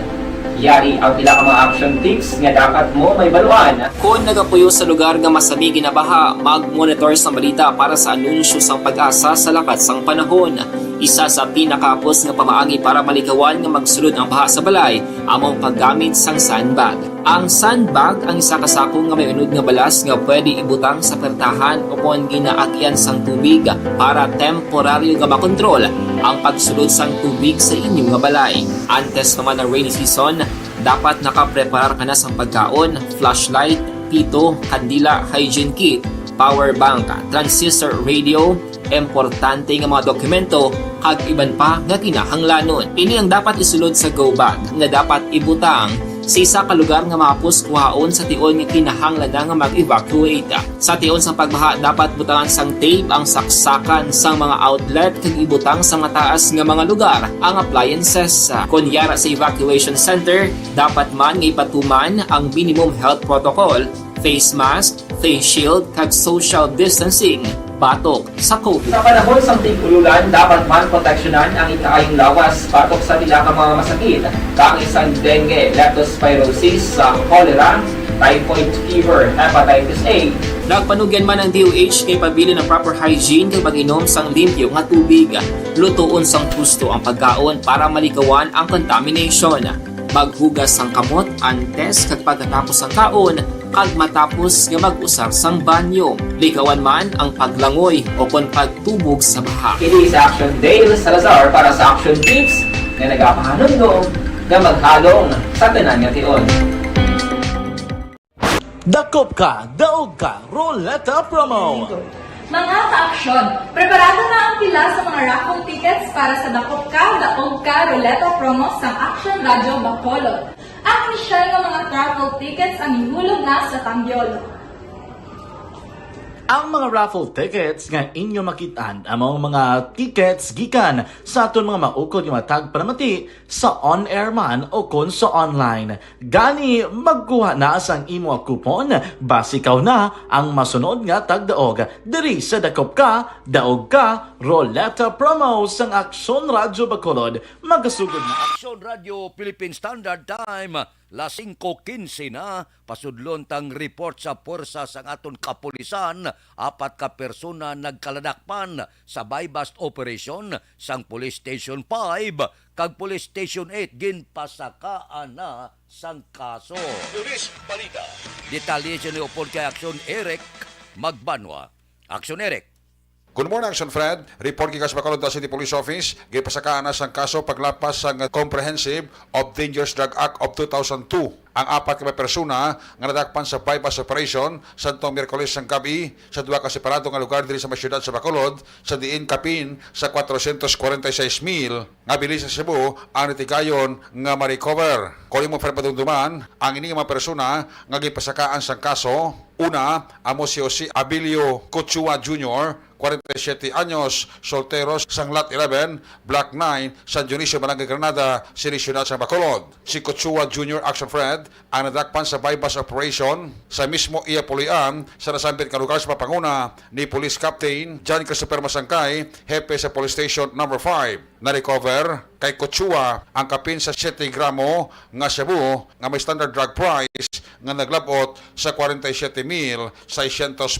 Yari ang pila ka mga action tips nga dapat mo may baluan. Kung nagapuyo sa lugar nga masabi ginabaha, mag-monitor sa balita para sa anunsyo sang pag-asa sa lakat sang panahon. Isa sa pinakapos nga pamaagi para malikawan nga magsulod ang baha sa balay, among paggamit sang sandbag. Ang sandbag ang isa kasakong nga may unod nga balas nga pwede ibutang sa pertahan upon ginaagyan sang tubig para temporaryo nga makontrol ang pagsulod sang tubig sa inyong nga balay. Antes naman ng rainy season, dapat nakapreparar ka na sang pagkaon, flashlight, pito, kandila, hygiene kit, power bank, transistor radio, importante nga mga dokumento kag iban pa nga kinahanglanon. Ini ang dapat isulod sa go bag nga dapat ibutang sa isa ka lugar nga mapus kuhaon sa tion nga kinahanglan nga mag-evacuate. Sa tion sa pagbaha dapat butangan sang tape ang saksakan sang mga outlet kag ibutang sa mataas nga mga lugar ang appliances. Kunyara sa evacuation center, dapat man nga ipatuman ang minimum health protocol, face mask, face shield kag social distancing. Batok sa COVID. Sa panahon sa tingkululan, dapat man proteksyonan ang ikaayong lawas batok sa pila ka mga masakit. Kang isang dengue, leptospirosis, cholera, typhoid fever, hepatitis A. Nagpanugyan man ang DOH kay pabili ng proper hygiene kay pag-inom sang limpyo nga tubig. Lutuon sang husto ang pagkaon para malikawan ang contamination. Maghugas sang kamot antes kag pagkatapos ang kaon kag matapos nga mag-usar sang banyo. Likawan man ang paglangoy o kon pagtubog sa baha. Kini sa Action Dale Salazar para sa Action Tips nga nagapahanong nga maghalong sa tanan nga tion. Dakop ka, daog ka, Roleta Promo. Mga ka-aksyon, preparado na ang pila sa mga raffle tickets para sa Dakop Ka, Daog Ka, Roleta Promo sa Action Radio Bacolod. Ang inisyal ng mga raffle tickets ang ihulog na sa Tambiol. Ang mga raffle tickets nga inyo makitaan among mga tickets gikan sa aton mga maukod nga matag panamati sa on-air man o kon sa online. Gani magkuha na sang imo coupon base ikaw na ang masunod nga tagdaog diri sa Dakop Ka, Daog Ka, Roleta Promo sang Aksyon Radio Bacolod. Magasugod na Aksyon Radio Philippine Standard Time. Las 5:15 na, pasudlon tang report sa puwersa sang aton kapulisan, 4 ka persona nagkaladakpan sa buy-bust operation sang Police Station 5 kag Police Station 8 ginpasakaan na sang kaso. Luis Balita. Detalye siya ni upod kay Aksyon Eric Magbanwa. Aksyon Eric. Good morning, Action Fred. Report gikas Bacolod City Police Office. Gipasakaan na sang kaso paglapas sang Comprehensive of Dangerous Drug Act of 2002. Ang 4 ka persona nga nadakpan sa bypass operation santong Miyerkules sang gabi sa 2 ka separado nga lugar diri sa syudad sa Bacolod sa diin kapin sa 446,000 nga bilis sa Cebu ang nitigayon nga ma-recover. Kung mo padungduman ang ini nga mga persona nga gipasakaan sang kaso, una, amo si Jose Abilio Cochua Jr., 47 anyos, solteros, sang Lot 11, Block 9, San Dionisio, Barangay Granada, City Ciudad, sa Bacolod. Si Cochua Jr. Action Fred ang nadakpan sa bypass operation sa mismo iya pulian sa nasambit nga lugar sa papanguna ni Police Captain John Christopher Masangkay, hepe sa Police Station No. 5. Na-recover kay Cochua ang kapin sa 7 gramo nga shabu nga may standard drug price nga naglabot sa 47,600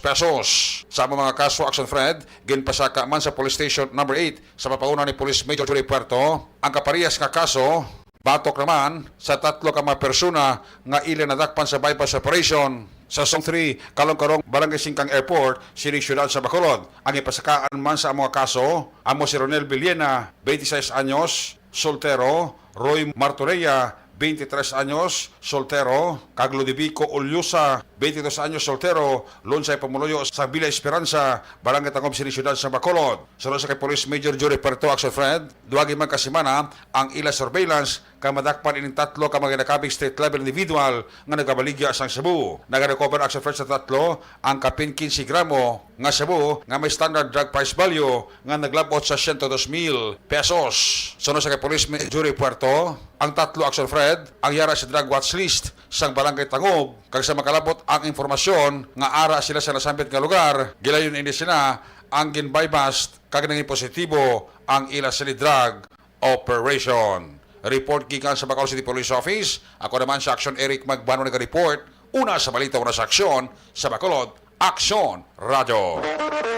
pesos. Sa mga kaso, Action Fred, ginpasaka man sa Police Station No. 8 sa papanguna ni Police Major Julie Puerto. Ang kaparehas nga kaso, batok naman sa 3 ka mga persona nga ilan nadakpan sa bypass operation Sa Zone 3, Kalong-Karong, Barangay Singkang Airport, Siring Syudad sa Bacolod. Ang ipasakaan man sa mga kaso, amo si Ronel Villena, 26 anyos, soltero, Roy Martoreya, 23 anyos, soltero, Kag Ludovico Ulyusa, 22 anyos, soltero, Lonsay Pamuloyo sa Villa Esperanza, Barangay Tangom, Siring Syudad sa Bacolod. Sunod sa kay Police Major Jory Perto, Action Fred, duwagi man kasimana ang ila surveillance kamadakpan ining tatlo ka mga nakabing state level individual nga nagabaligya sang Cebu. Nagarecover Action Fred sa tatlo ang kapin 15 gramo nga Cebu nga may standard drug price value nga naglabot sa 102,000 pesos. Sunod sa kay Police Major Puerto, ang tatlo Action Fred ang yara sa drug watch list sang Barangay Tangub kag sa makalabot ang informasyon nga ara sila sa nasambit nga lugar, gilayon ini sila ang ginbaybast kag naging positibo ang ila sili drug operation. Report gikan sa Bacolod City Police Office. Ako naman sa Action Eric Magbano nag-report. Una sa balita, una sa aksyon sa Bacolod, Action Radio.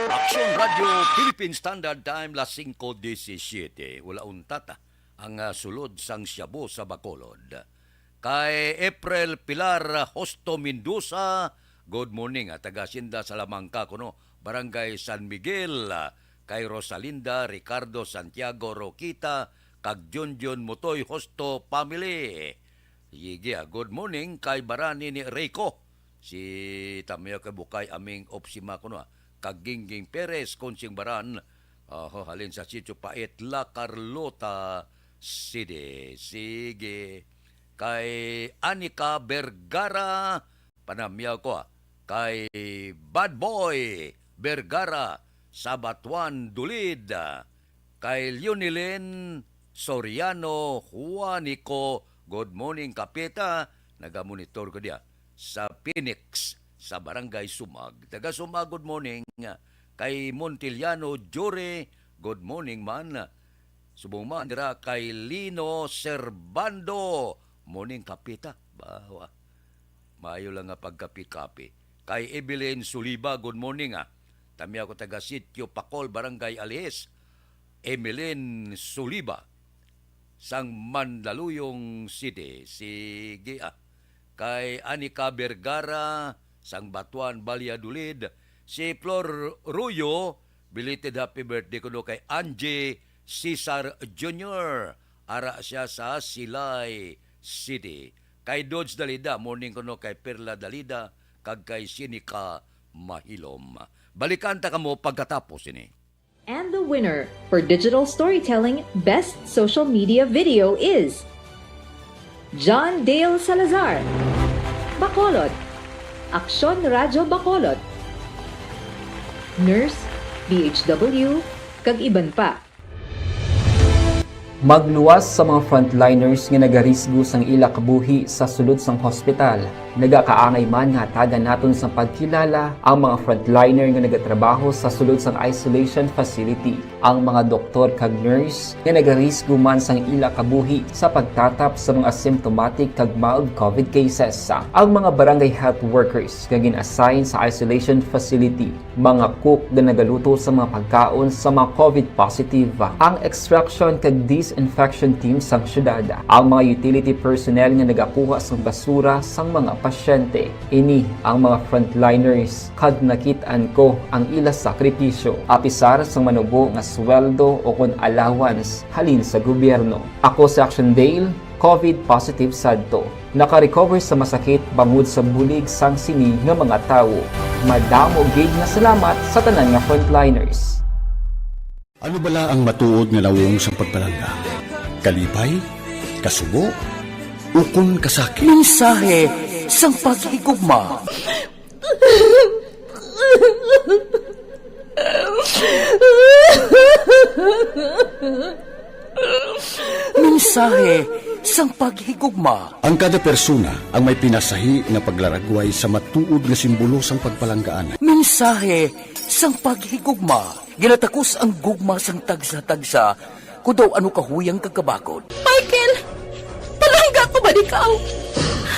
Action Radio, Philippine Standard Time, las 5:17. Wala untata ang sulod sang Shabu sa Bacolod. Kay April Pilar Hosto Mendoza, good morning. Taga Sinda Salamangka kuno, Barangay San Miguel. Kay Rosalinda Ricardo Santiago Roquita, kag Junjun Mutoy Hosto Family. Sige, good morning kay Barani ni Rico. Si Tamyo Kabukay aming opsima kuno. Kag Gingging Perez Konsing Baran. Halin sa sitio Pait La Carlota City. Sige. Kay Anika Vergara, panamyaw ko kay Bad Boy Vergara, Sabatuan Dulid, kay Leonilin Soriano Juanico, good morning kapita, nagamonitor ko diya sa Phoenix, sa Barangay Sumag. Taga Sumag, good morning. Kay Montiliano Jure, good morning man. Subong man dira kay Lino Servando, morning kapita. Bawa. Maayo lang nga pagkapi-kapi. Kay Evelyn Suliba, good morning Tami ako taga Sitio Pacol, Barangay Alies. Evelyn Suliba, sang Mandaluyong City. Sige Kay Anika Vergara, sang Batuan Valladolid. Si Flor Ruyo, belated happy birthday ko kay Angie Cesar Jr. Ara siya sa Silay City. Kay Dodge Dalida, morning ko kay Perla Dalida, kag kay Sinika Mahilom. Balikan ta kamo pagkatapos ini. And the winner for Digital Storytelling Best Social Media Video is John Dale Salazar, Bacolod, Aksyon Radio Bacolod, Nurse, DHW, kag iban pa. Magluwas sa mga frontliners nga nagarisgo sang ila kabuhi sa sulod sang hospital. Nagakaangay man nga tagan naton sa pagkilala ang mga frontliner nga nagatrabaho sa sulod sang isolation facility. Ang mga doktor kag nurse nga nagarisgo man sang ila kabuhi sa pagtatap sa mga asymptomatic kag mild COVID cases. Ang mga barangay health workers nga gin-assign sa isolation facility, mga cook nga nagaluto sa mga pagkaon sa mga COVID positive, ang extraction kag disinfection team sang syudad, ang mga utility personnel nga nagakuha sang basura sang mga pasyente. Ini ang mga frontliners kag nakit-an ko ang ila sakripisyo apisar sang manubo nga sweldo o kun allowance halin sa gobyerno. Ako si Action Dale, COVID positive sadto. Naka-recover sa masakit bangod sa bulig sang sini nga mga tawo. Madamo gid nga salamat sa tanan nga frontliners. Ano bala ang matuod nga lawong sa pagpalangga? Kalipay? Kasubo? Ukon kasakit? Mensahe sang paghigugma. Mensahe sang paghigugma. Ang kada persona ang may pinasahi nga paglaragway sa matuod nga simbolo sang pagpalanggaan. Mensahe sang paghigugma. Ginatakos ang gugma sang tagsa-tagsa kudaw ano kahuyang kagkabakod. Michael! Palangga ko ba ikaw?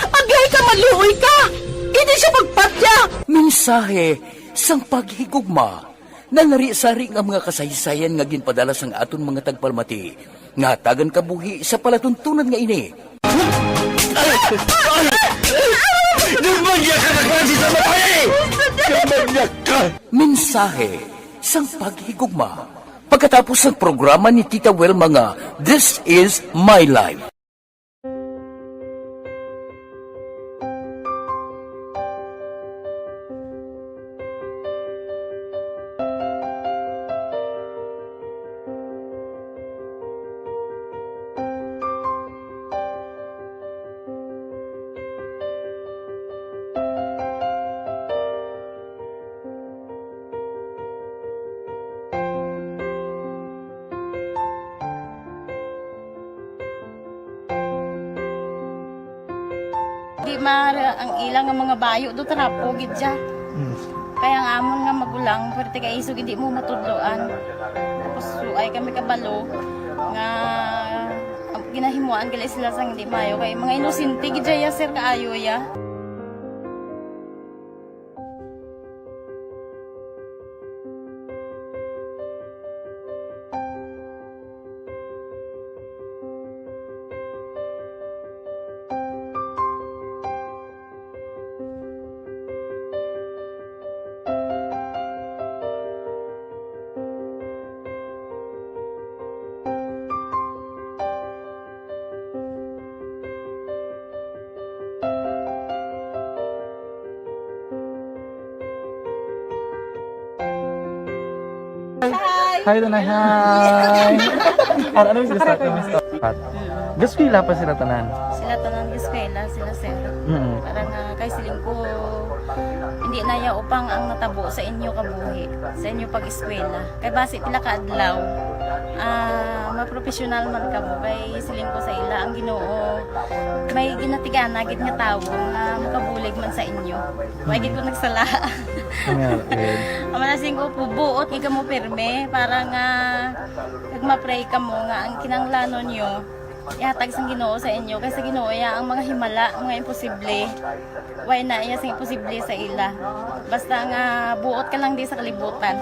Agay ka, maluoy ka! Hindi siya magpatya! Mensahe sang paghigugma. Nalari-sari ang mga kasaysayan nga ginpadala sang aton mga tagpalmati. Nga tagan kabuhi sa palatuntunan nga ini. Gumagyak ka na klase sa matay! Gumagyak ka! Mensahe sang paghigugma. Pagkatapos ng programa ni Tita Welma nga, This is My Life. Di mara ang ilang nga mga bayo do trapo gid siya. Kaya nga amon nga magulang perti kay isog hindi mo matudloan. Tapos ay kami kabalo nga ginahimuan gali sila sang hindi mayo kay mga inosente gid ya sir kaayo ya. Hi, Tanay. Hi. Ano yung gusto ko? Gusto pila pa sila tanan? Sila tanan eskwela sila sir. Para nga kay siling ko hindi na ya upang ang natabo sa inyo kabuhi, sa inyo pag-eskwela. Kay base pila ka adlaw. Maprofessional man ka mo kay siling ko sa ila ang Ginoo. May ginatigana gid nga tawo nga makabulig man sa inyo. Way gid ko nagsala. Amanasing ko pubuot nga mo pirme para nga nagma-pray ka mo nga ang kinanglanon nyo ihatag sang Ginoo sa inyo kay sa Ginoo ya ang mga himala, mga imposible. Way na iya sang imposible sa ila. Basta nga buot ka lang di sa kalibutan.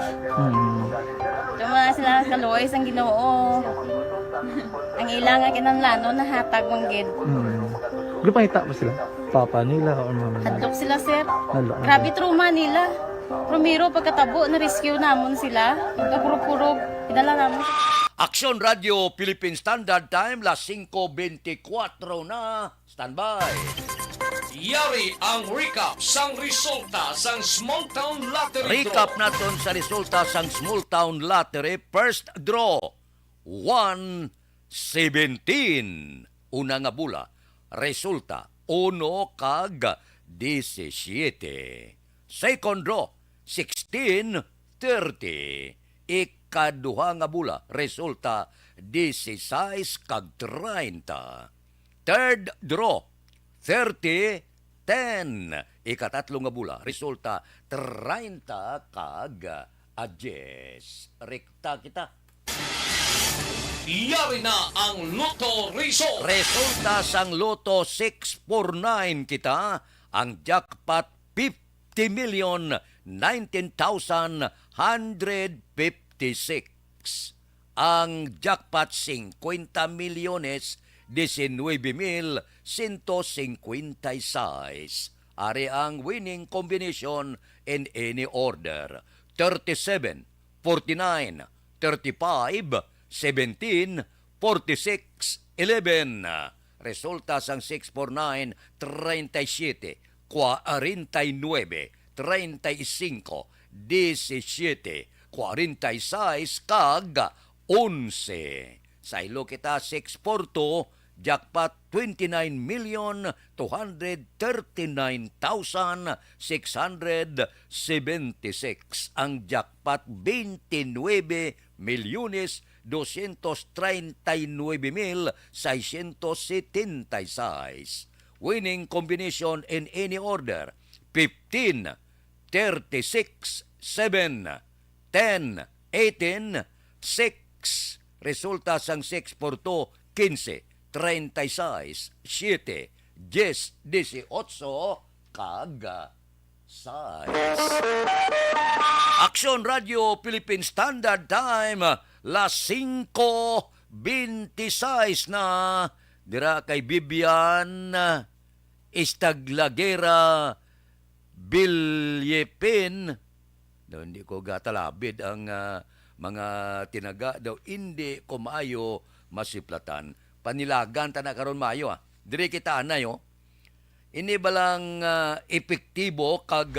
Tuma sila kaluoy sang Ginoo. Ang ila nga kinanglanon nahatag mong gid. Gupangita ba sila? Papa nila o mama nila? Hadlok sila sir. Hadlok. Grabe trauma nila. Primero pagkatabo na rescue namon sila. Pagkapurog-purog, idala namon. Aksyon Radio Philippine Standard Time, las 5:24 na. Standby. Yari ang recap sang resulta sang Small Town Lottery Recap naton sa resulta sang Small Town Lottery. First draw, 1-17. Una nga bula, resulta 1 kag 17. Second draw, 16-30. Ikaduha nga bula, resulta 16 kag 30. Third draw, 30-10. Ikatatlo nga bula, resulta 30 kag 10. Rekta kita. Yari na ang Lotto Result. Resulta sang Lotto 649 kita. Ang jackpot 50,19,156. Ang jackpot 50 milyones 19,156. Ari ang winning combination in any order. 37, 49, 35, 17, 46, 11. Resulta sang 649, 37, 49, 35, 17, 46, kag 11. Sa ilo kita 642, jackpot 29,239,676. Ang jackpot 29,239,676. Winning combination in any order, 15, 36, 7, 10, 18, 6. Resulta sang 642, 15, 36, 7, 10, 18, kag 6. Aksyon Radio Philippine Standard Time, las 5:26 na. Dira kay Bibian Istaglagera Bilyepin, daw hindi ko gatalabid ang mga tinaga daw hindi ko maayo masiplatan. Panilagan ta na karon maayo Dire kita anayo. Ini balang epektibo kag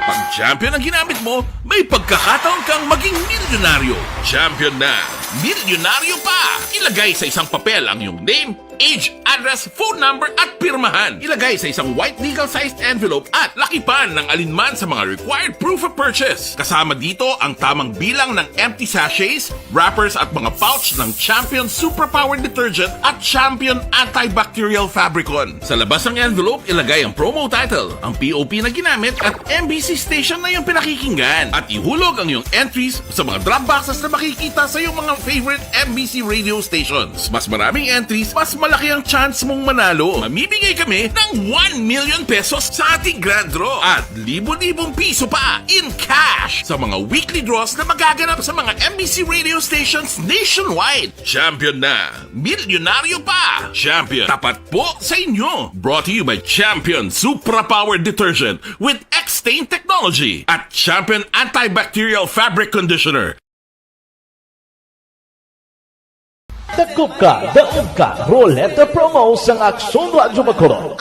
Pag champion ang ginamit mo, may pagkakataon kang maging milyonaryo. Champion na, milyonaryo pa! Ilagay sa isang papel ang iyong name, age, address, phone number at pirmahan. Ilagay sa isang white legal-sized envelope at lakipan ng alinman sa mga required proof of purchase. Kasama dito ang tamang bilang ng empty sachets, wrappers at mga pouch ng Champion Superpower Detergent at Champion Antibacterial Fabricon. Sa labas ng envelope, ilagay ang promo title, ang POP na ginamit at MBC station na yung pinakikinggan. At ihulog ang iyong entries sa mga drop boxes na makikita sa iyong mga favorite MBC radio stations. Mas maraming entries, mas malaki ang chance mong manalo. Mamibigay kami ng 1 million pesos sa ating grand draw at libo-libong piso pa in cash sa mga weekly draws na magaganap sa mga MBC radio stations nationwide. Champion na, milyonaryo pa. Champion, tapat po sa inyo. Brought to you by Champion Superpower Detergent with X-Stain Technology at Champion Antibacterial Fabric Conditioner. Dakop ka, daog ka, Roleta Promo sang Aksyon Radyo Bacolod.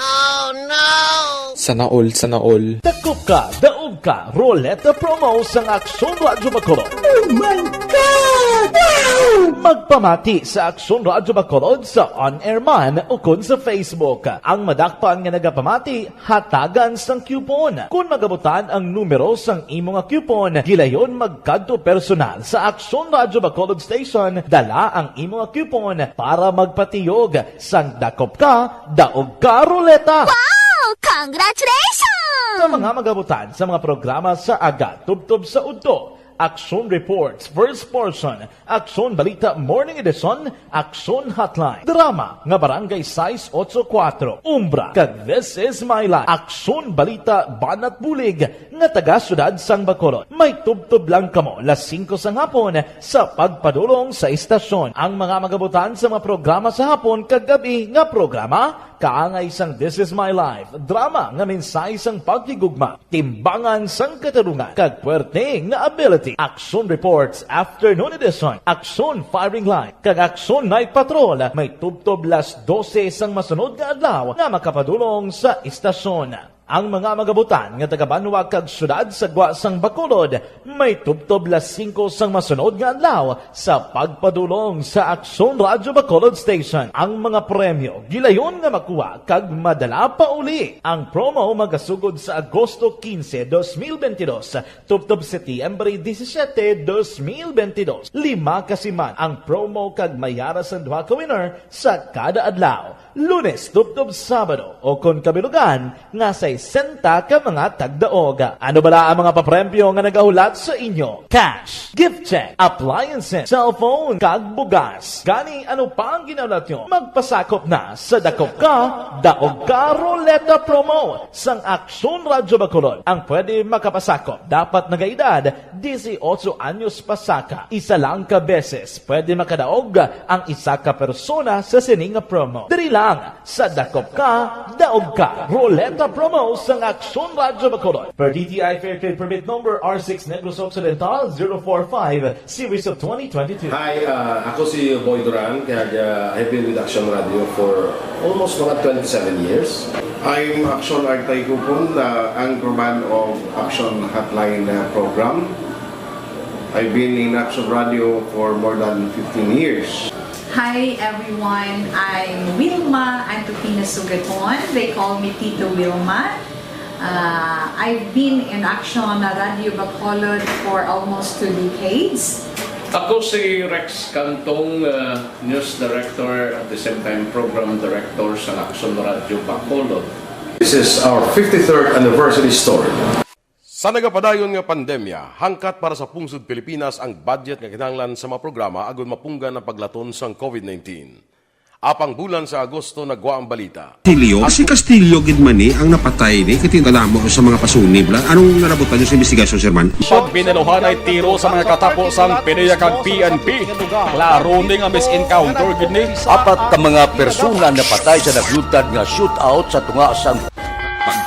Sana all. Dakop ka, daog ka, Roleta Promo sang Aksyon Radyo Bacolod. Oh my God! Wow! Magpamati sa Aksyon Radyo Bacolod sa on-air man o kun sa Facebook. Ang madakpan nga nagapamati, hatagan sang coupon. Kung magabutan ang numero sang imo nga coupon, gilayon magkadto personal sa Aksyon Radyo Bacolod Station, dala ang imo nga coupon para magpatiyog sang dakop ka, daog ka, Roleta. Wow! Congratulations! Sa mga magabutan sa mga programa sa Aga Tubtob sa Udto, Aksyon Reports First Portion, Aksyon Balita Morning Edition, Aksyon Hotline, Drama nga Barangay 684, Umbra, kag This Is My Life, Aksyon Balita Banat Bulig nga taga syudad sang Bacolod. May tubtob lang kamo las 5 sang hapon sa pagpadulong sa istasyon. Ang mga magabutan sa mga programa sa hapon kag gabi nga programa kaangay sang This Is My Life, drama nga mensahe sang pagkigugma, timbangan sang katarungan, kag puwerte nga ability. Aksyon Reports Afternoon Edition, Aksyon Firing Line, kag Aksyon Night Patrol, may tubtob las 12 sang masunod nga adlaw nga makapadulong sa istasyon. Ang mga magabutan nga taga-Banwa kag syudad sa Gwa sang Bacolod, may tubtob las 5 sang masunod nga adlaw sa pagpadulong sa Aksyon Radyo Bacolod Station. Ang mga premyo gilayon nga makuha kag madala pa uli. Ang promo magasugod sa Agosto 15, 2022, tubtob Setyembre 17, 2022. 5 kasiman ang promo kag mayara sa duha ka winner sa kada adlaw. Lunes, tubtob Sabado o kon kabilugan nga sa 60 ka mga tagdaog. Ano bala ang mga papremyo nga nagahulat sa inyo? Cash, gift check, appliances, cellphone, kag bugas. Gani ano pa ang ginahulat nyo? Magpasakop na sa Dakop Ka, Daog Ka Roleta Promo sang Aksyon Radyo Bacolod. Ang pwede makapasakop dapat nagaedad 18 anyos pasaka. Isa lang ka beses pwede makadaog ang isa ka persona sa sining promo. Diri lang sa Dakop Ka, Daog Ka Roleta Promo sang Aksyon Radyo Bacolod. Per DTI Fair Trade Permit Number R6 Negros Occidental 045 Series of 2022. Hi, ako si Boy Duran, kaya I've been with Action Radio for almost mga 27 years. I'm Action Artay Kupon, the anchorman of Action Hotline program. I've been in Action Radio for more than 15 years. Hi everyone, I'm Wilma Antopina Sugaton. They call me Tito Wilma. I've been in Action Radio Bacolod for almost 2 decades. Ako si Rex Cantong, News Director at the same time Program Director sa Action Radio Bacolod. This is our 53rd anniversary story. Sa nagapadayon nga pandemya, hangkat para sa pungsod Pilipinas ang budget nga kinahanglan sa mga programa agon mapunggan ang paglaton sang COVID-19. Apang bulan sa Agosto nagwa ang balita. Si Castillo gidmani ang napatay ni katingalamo sa mga pasunib. Anong narabutan niyo sa investigasyon, Sir Man? Pag binaluhan ay tiro sa mga katapusang PDEA kag PNP. Klaro ning ang misencounter gid ni. 4 ka mga persona napatay sa naglutad nga shootout sa tunga sang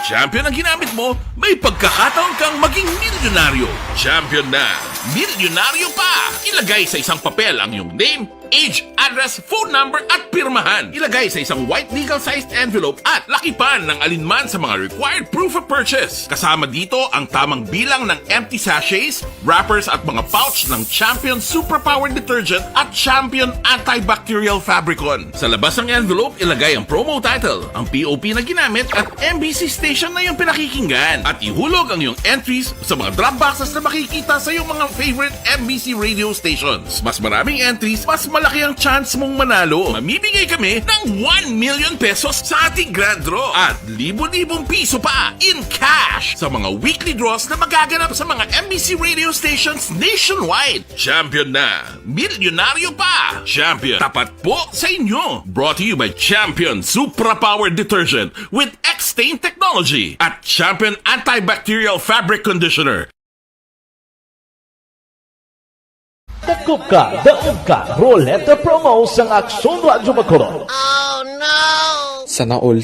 champion ang ginamit mo, may pagkakataon kang maging milyonaryo. Champion na, milyonaryo pa! Ilagay sa isang papel ang iyong name, age, address, phone number at pirmahan. Ilagay sa isang white legal-sized envelope at lakipan ng alinman sa mga required proof of purchase. Kasama dito ang tamang bilang ng empty sachets, wrappers at mga pouch ng Champion Superpower Detergent at Champion Antibacterial Fabricon. Sa labas ng envelope, ilagay ang promo title, ang POP na ginamit at MBC station na yung pinakikinggan. At ihulog ang iyong entries sa mga drop boxes na makikita sa iyong mga favorite MBC radio stations. Mas maraming entries, mas malaki ang chance mong manalo. Mamibigay kami ng 1 million pesos sa ating grand draw at libo-libong piso pa in cash sa mga weekly draws na magaganap sa mga MBC radio stations nationwide. Champion na, milyonaryo pa. Champion, tapat po sa inyo. Brought to you by Champion Superpower Detergent with X-Stain Technology at Champion Antibacterial Fabric Conditioner. Dakop ka, daog ka, Roleta Promo sa Aksyon Radyo Bacolod. Sana all.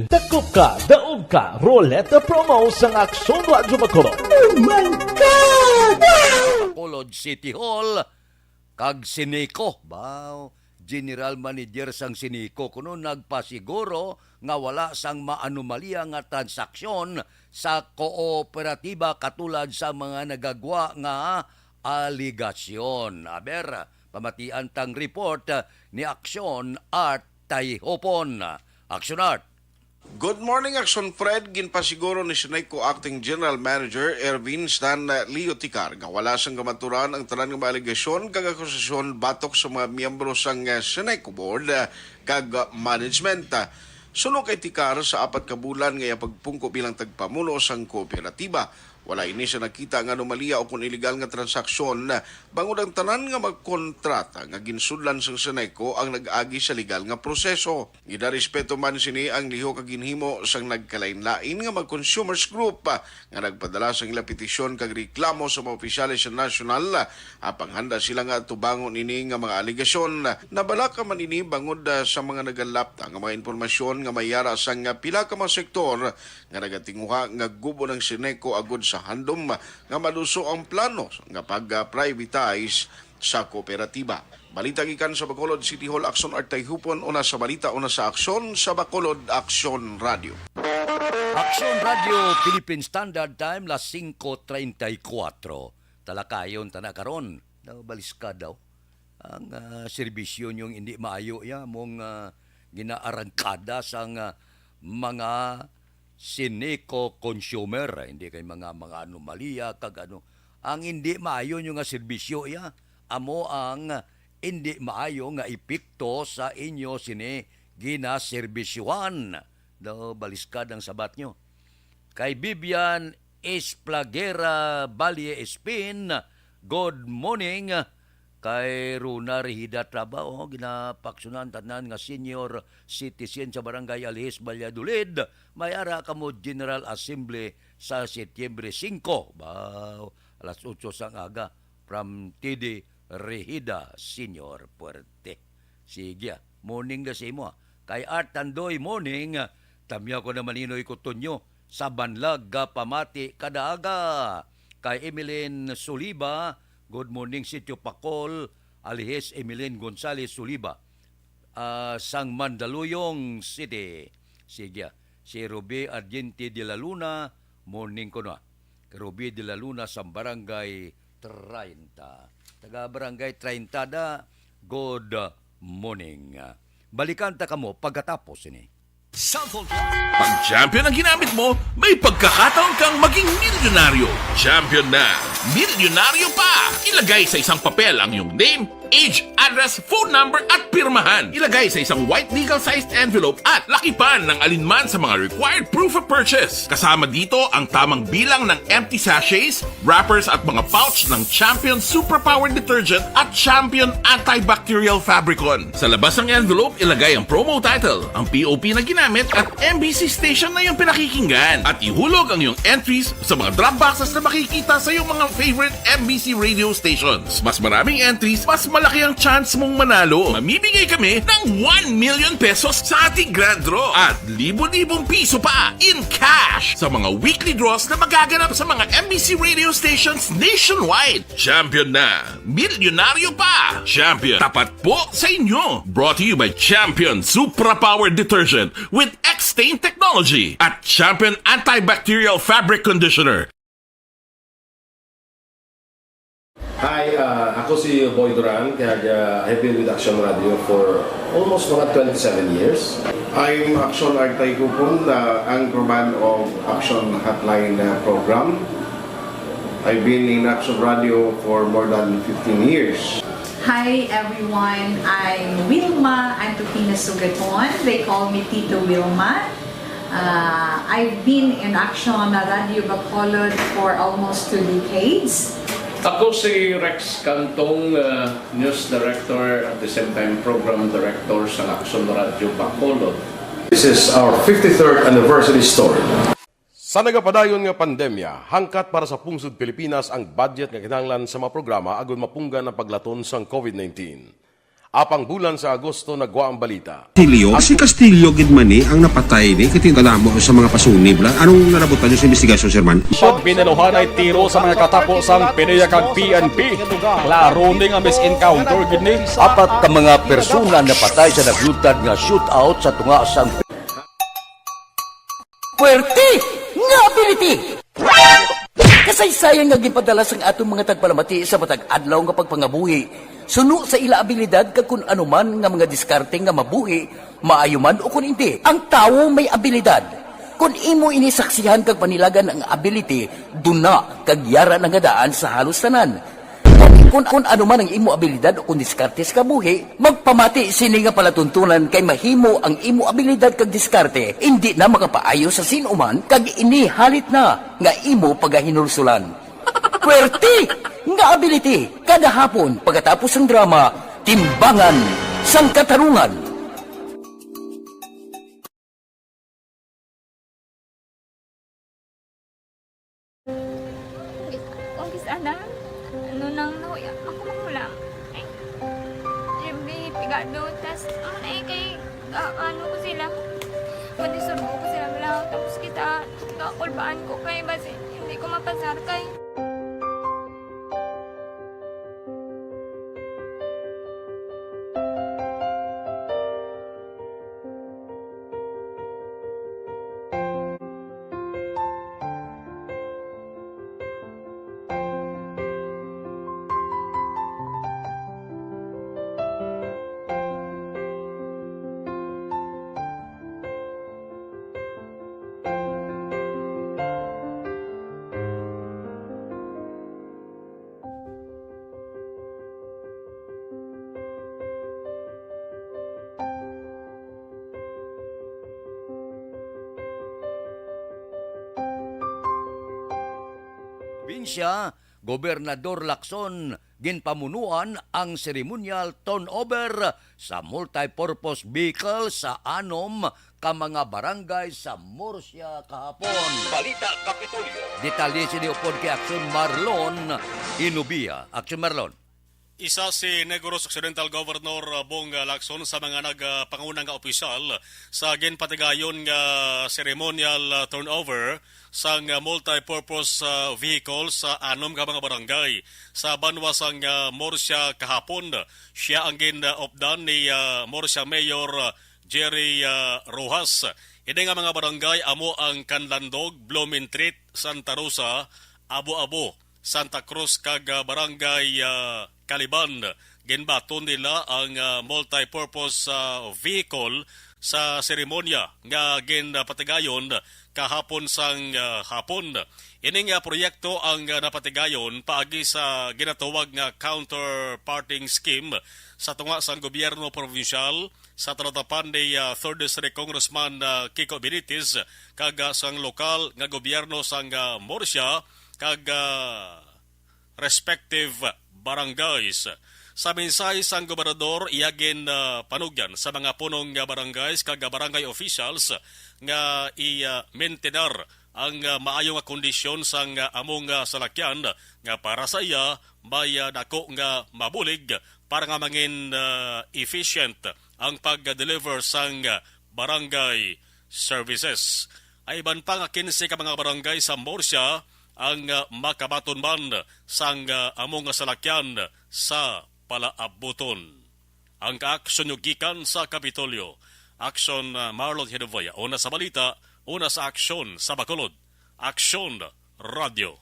Dakop ka, daog ka, Roleta Promo sa Aksyon Radyo Bacolod. Oh my God! Bacolod City Hall, kag Sineco, General Manager sang Sineco kuno nagpasiguro nga wala sang maanumalya nga transaksyon sa kooperatiba katulad sa mga nagagwa nga aligasyon. Aber, pamatian tang report ni Aksyon Art Tayhopon. Aksyon Art. Good morning, Action Fred. Ginpasiguro ni Sineco Acting General Manager Ervin Stan Leo Ticar nga wala sang gamaturan ang tanan nga aligasyon kag akusasyon batok sa mga miyembro sang Sineco Board kag management. Suno kay Ticar sa 4 ka bulan nga pagpungko bilang tagpamuno sang kooperatiba. Wala ini siya nakita nga anomalya o kung illegal nga transaksyon bangod ang tanan nga magkontrata nga ginsudlan sang Sineco ang nag-agi sa legal nga proseso. Gidarespeto man sini ang liho kag ginhimo sang nagkalain-lain nga mag-consumers group nga nagpadala sang ila petisyon kag reklamo sa mga opisyalis sa nasyonal apang handa sila nga tubangon ini nga mga aligasyon. Nabala ka man ini bangod sa mga nagalapta nga mga impormasyon nga mayara sang pila ka mga sektor nga nagatinguha nga gubo ng Sineco agud sa handom nga maluso ang plano nga pag-privatize sa kooperatiba. Balita gikan sa Bacolod City Hall, Aksyon Art Tayhupon, una sa balita, una sa aksyon sa Bacolod Aksyon Radio. Aksyon Radio, Philippine Standard Time, las 5:34. Talakayon tanakaron. Balis ka daw. Ang serbisyo niyong hindi maayo mong ginaarangkada sang mga Sineco consumer, hindi kay mga anomalya kag ano. Ang hindi maayo nyo nga serbisyo amo ang hindi maayo nga epekto sa inyo ginaserbisyuhan. Baliskad ang sabat nyo. Kay Bibian Esplagera Valle Espin, good morning. Kay Runa Rehida Trabaho, ginapaksunan tanan nga senior citizen sa Barangay Alihis, Valladolid. May ara kamo General Assembly sa Setyembre 5. Alas 8 sang aga from TD Rehida Senior Puerte. Sige, morning na sa imo. Kay Art Tandoy, morning. Tamya ko naman inoy ko tunyo sa Banlag Pamati Kadaaga. Kay Emeline Soliba, good morning, Sitio Pacol, Alihis Emilien Gonzales Suliba, sang Mandaluyong City. Sige, si Ruby Argente de la Luna, morning ko na. Ruby de la Luna sa Barangay 30. Taga Barangay 30 da, good morning. Balikan ta kamo pagkatapos ini. Pag champion ang ginamit mo, may pagkakataon kang maging milyonaryo. Champion na, milyonaryo pa! Ilagay sa isang papel ang iyong name, age, address, phone number at pirmahan. Ilagay sa isang white legal-sized envelope at lakipan ng alinman sa mga required proof of purchase. Kasama dito ang tamang bilang ng empty sachets, wrappers at mga pouch ng Champion Superpower Detergent at Champion Antibacterial Fabricon. Sa labas ng envelope, ilagay ang promo title, ang POP na ginamit at MBC station na yung pinakikinggan. At ihulog ang iyong entries sa mga drop boxes na makikita sa iyong mga favorite MBC radio stations. Mas maraming entries, mas malaki ang chance mong manalo. Mamimigay kami ng 1 million pesos sa ating grand draw at libo-libong piso pa in cash sa mga weekly draws na magaganap sa mga MBC radio stations nationwide. Champion na, milyonaryo pa. Champion, tapat po sa inyo. Brought to you by Champion Supra Power Detergent with X-Stain Technology at Champion Antibacterial Fabric Conditioner. Hi, ako si Boy Duran, kaya I've been with Action Radio for almost mga 27 years. I'm Action Artay Kupon, the anchorman of Action Hotline program. I've been in Action Radio for more than 15 years. Hi everyone, I'm Wilma Antopina Sugaton. They call me Tito Wilma. I've been in Action Radio Bacolod for almost 2 decades. Ako si Rex Cantong, News Director at the same time Program Director sa Action Radio Bacolod. This is our 53rd anniversary story. Sa nagapadayon nga pandemya, hangkat para sa pungsod Pilipinas ang budget nga kinahanglan sa mga programa agud mapunggan ang paglaton sang COVID-19. Apang bulan sa Agosto nagwa ang balita. Si Castillo gidmani ang napatay ni kitingala mo sa mga pasunib la. Anong narabutan niyo sa investigasyon, Sir Man? Pagbineluhan ay tiro sa mga katapos ang PDEA kag PNP. Klaro ning ang misencounter gid ni. Apat ka mga persona napatay sa naglutad nga shootout sa tunga sang Puerte nga ability! Kasaysayan nga gipadala sang atong mga tagpalamati sa matag adlaw nga pagpangabuhi. Suno sa ila abilidad kag kun anuman nga mga diskarte nga mabuhi, maayo man o kun hindi. Ang tawo may abilidad. Kung imo inisaksihan kag panilagan ang ability, duna kag yara nga daan sa halos tanan. Kung anuman ang imo abilidad o kun diskarte sa kabuhi, magpamati sini nga palatuntunan kay mahimo ang imo abilidad kag diskarte, hindi na makapaayo sa sinuman kag ini halit na nga imo pagahinulsulan. Puwerte nga ability kada hapon pagkatapos ng drama, Timbangan sang Katarungan. Sana, ano nang nauya, ako makulang. Ay, siyempre, pigado, tas, kay, ano ko sila, madisurbo ko sila lang, tapos kita, kakulbaan ko kay, basi, hindi ko mapasar kay. probinsya, Gobernador Lacson ginpamunuan ang ceremonial turnover sa multipurpose vehicle sa 6 ka mga barangay sa Murcia kahapon. Balita Kapitolyo. Detalye si Leopoldo kay Action Marlon Inubia. Action Marlon. Isa si Negros Occidental Governor Bong Lacson sa mga nagpangunang opisyal sa ginpatigayon nga ceremonial turnover sang multipurpose vehicle sa 6 ka mga barangay sa banwa sang Murcia kahapon. Siya ang gin-opdan ni Murcia Mayor Jerry Rojas. Ini nga mga barangay amo ang Canlandog, Bloomingtreet, Santa Rosa, Abo-Abo, Santa Cruz kag barangay Caliban. Ginbaton nila ang multipurpose vehicle sa seremonya nga ginpatigayon kahapon sang hapon. Ining proyekto ang napatigayon paagi sa ginatawag nga counterparting scheme sa tunga sang gobyerno provincial sa tratapan ni 3rd District Congressman Kiko Benitez kag sang lokal nga gobyerno sang Murcia kag respective barangays. Sa mensahe sang gobernador, iyagin panugyan sa mga punong barangays kag barangay officials nga i-maintainer ang maayong kondisyon sang among salakyan nga para sa iya may dako nga mabulig para nga mangin efficient ang pag-deliver sang barangay services. Ay ban pa nga 15 ka mga barangay sa Morsia ang makabaton man sang among salakyan sa palaabuton. Ang kaaksyon yung gikan sa Kapitolyo. Aksyon Marlon Hidovoya. Una sa balita, una sa aksyon sa Bacolod. Aksyon Radio.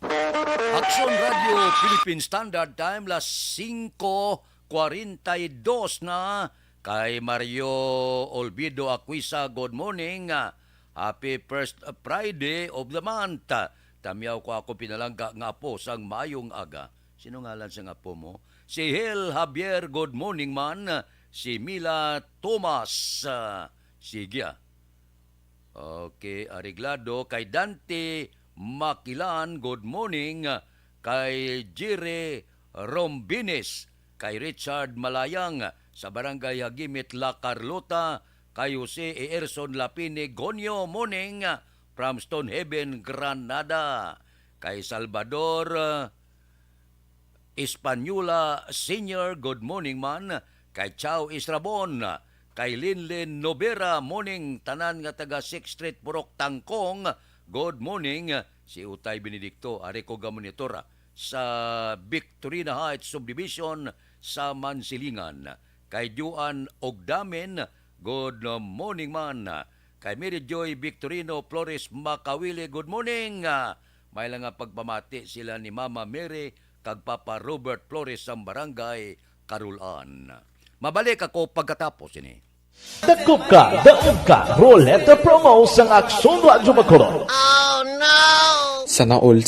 Aksyon Radio Philippine Standard Time las 5:42 na. Kay Mario Olvido Aquisa, good morning. Happy first Friday of the month. Tamyaw ko ako pinalangga nga po sang mayong aga. Sino ngalan sa nga po mo? Si Hel Javier, good morning man. Si Mila Thomas, sige. Okay, Ariglado. Kay Dante Makilan, good morning. Kay Jire Rombines. Kay Richard Malayang sa Barangay Hagimit, La Carlota. Kay Jose Erson Lapine Gonyo, morning from Stonehaven, Granada. Kay Salvador Espanyula Senior, good morning man. Kay Chow Israbon, kay Linlin Novera, morning. Tanan nga taga 6th Street, Purok Tangkong, good morning. Si Utay Benedicto, Areco Gamonitora sa Victorina Heights Subdivision sa Mansilingan. Kay Juan Ogdamen, good morning man. Kay Mary Joy Victorino Flores Makawili, good morning. May lang nga pagpamati sila ni Mama Mary kag Papa Robert Flores sa Barangay Karulan. Mabalik ako pagkatapos ini. Dakop ka, daog ka, Roleta Promo sang Aksyon Radio Bacolod. Oh no! Sana all.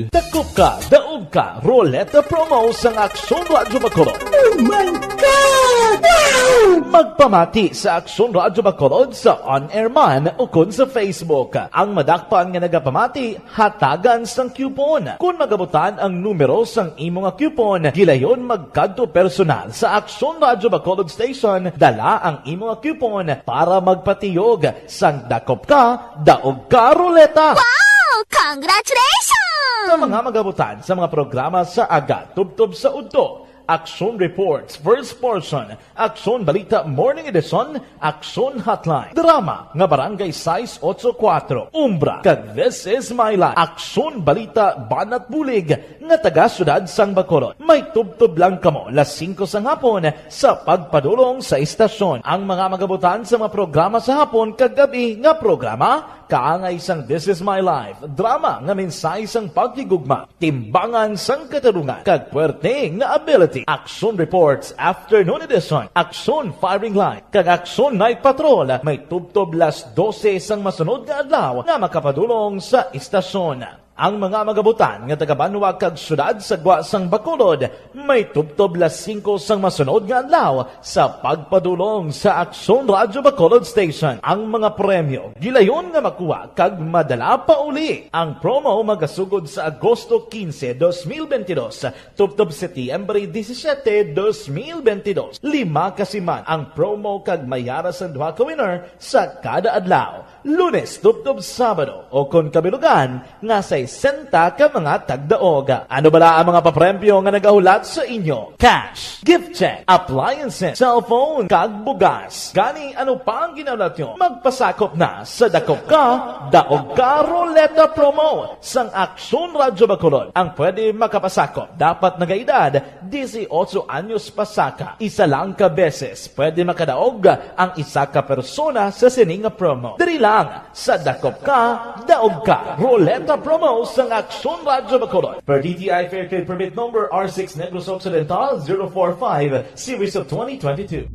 Dakop ka, daog ka, Roleta Promo sang Aksyon Radio Bacolod. Oh my God! Wow! Magpamati sa Aksyon Radio Bacolod sa on-air man o kun sa Facebook. Ang madakpan nga nagapamati, hatagan sang coupon. Kung magabutan ang numero sang imo nga coupon, gilayon magkadto personal sa Aksyon Radio Bacolod Station, dala ang imo nga coupon para magpatiyog sang dakop ka, daog ka, Roleta. Wow! Congratulations! Sa mga magabutan sa mga programa sa Aga, Tubtob sa Udto, Aksyon Reports, First Portion, Aksyon Balita Morning Edition, Aksyon Hotline, Drama, nga Barangay 684, Umbra, kag This Is My Life, Aksyon Balita Banat Bulig, nga taga Syudad Sang Bacolod. May tubtob lang kamo, las 5 sang hapon, sa pagpadulong sa istasyon. Ang mga magabutan sa mga programa sa hapon, kag gabi nga programa, kaangay sang This Is My Life, drama nga mensahe sang pagtigugma, timbangan sang katarungan, kag puwerte nga ability. Aksyon Reports Afternoon Edition, Aksyon Firing Line, kag Aksyon Night Patrol, may tubtob las 12 sang masunod nga adlaw nga makapadulong sa istasyon. Ang mga magabutan nga taga-Banwa kag syudad sa Gwa sang Bacolod, may tubtob las 5 sang masunod nga adlaw sa pagpadulong sa Aksyon Radio Bacolod Station. Ang mga premyo gilayon nga makuha kag madala pa uli. Ang promo magasugod sa Agosto 15, 2022, tubtob Setyembre 17, 2022. 5 kasiman ang promo kag mayara sa 2 ka winner sa kada adlaw. Lunes, tubtob Sabado o kon kabilugan nga sa 60 ka mga tagdaog. Ano bala ang mga papremyo nga nagahulat sa inyo? Cash, gift check, appliances, cellphone, kag bugas. Gani ano pa ang ginahulat nyo? Magpasakop na sa Dakop Ka, Daog Ka Roleta Promo sang Aksyon Radio Bacolod. Ang pwede makapasakop dapat nagaedad 18 anyos pasaka. Isa lang ka beses pwede makadaog ang isa ka persona sa sining promo. Diri lang sa Dakop Ka, Daog Ka Roleta Promo sang Aksyon Radio Bacolod. Per DTI Fair Trade Permit Number R6 Negros Occidental 045 Series of 2022.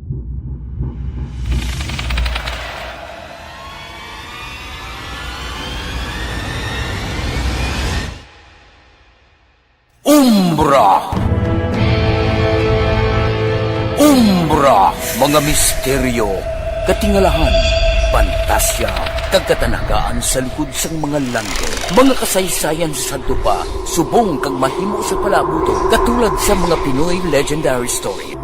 Umbra, mga misteryo, katingalahan, pantasya, kagkatanagaan sa likod sang mga langit. Mga kasaysayan sa santo pa, subong kag mahimo sa palabuto, katulad sa mga Pinoy legendary story.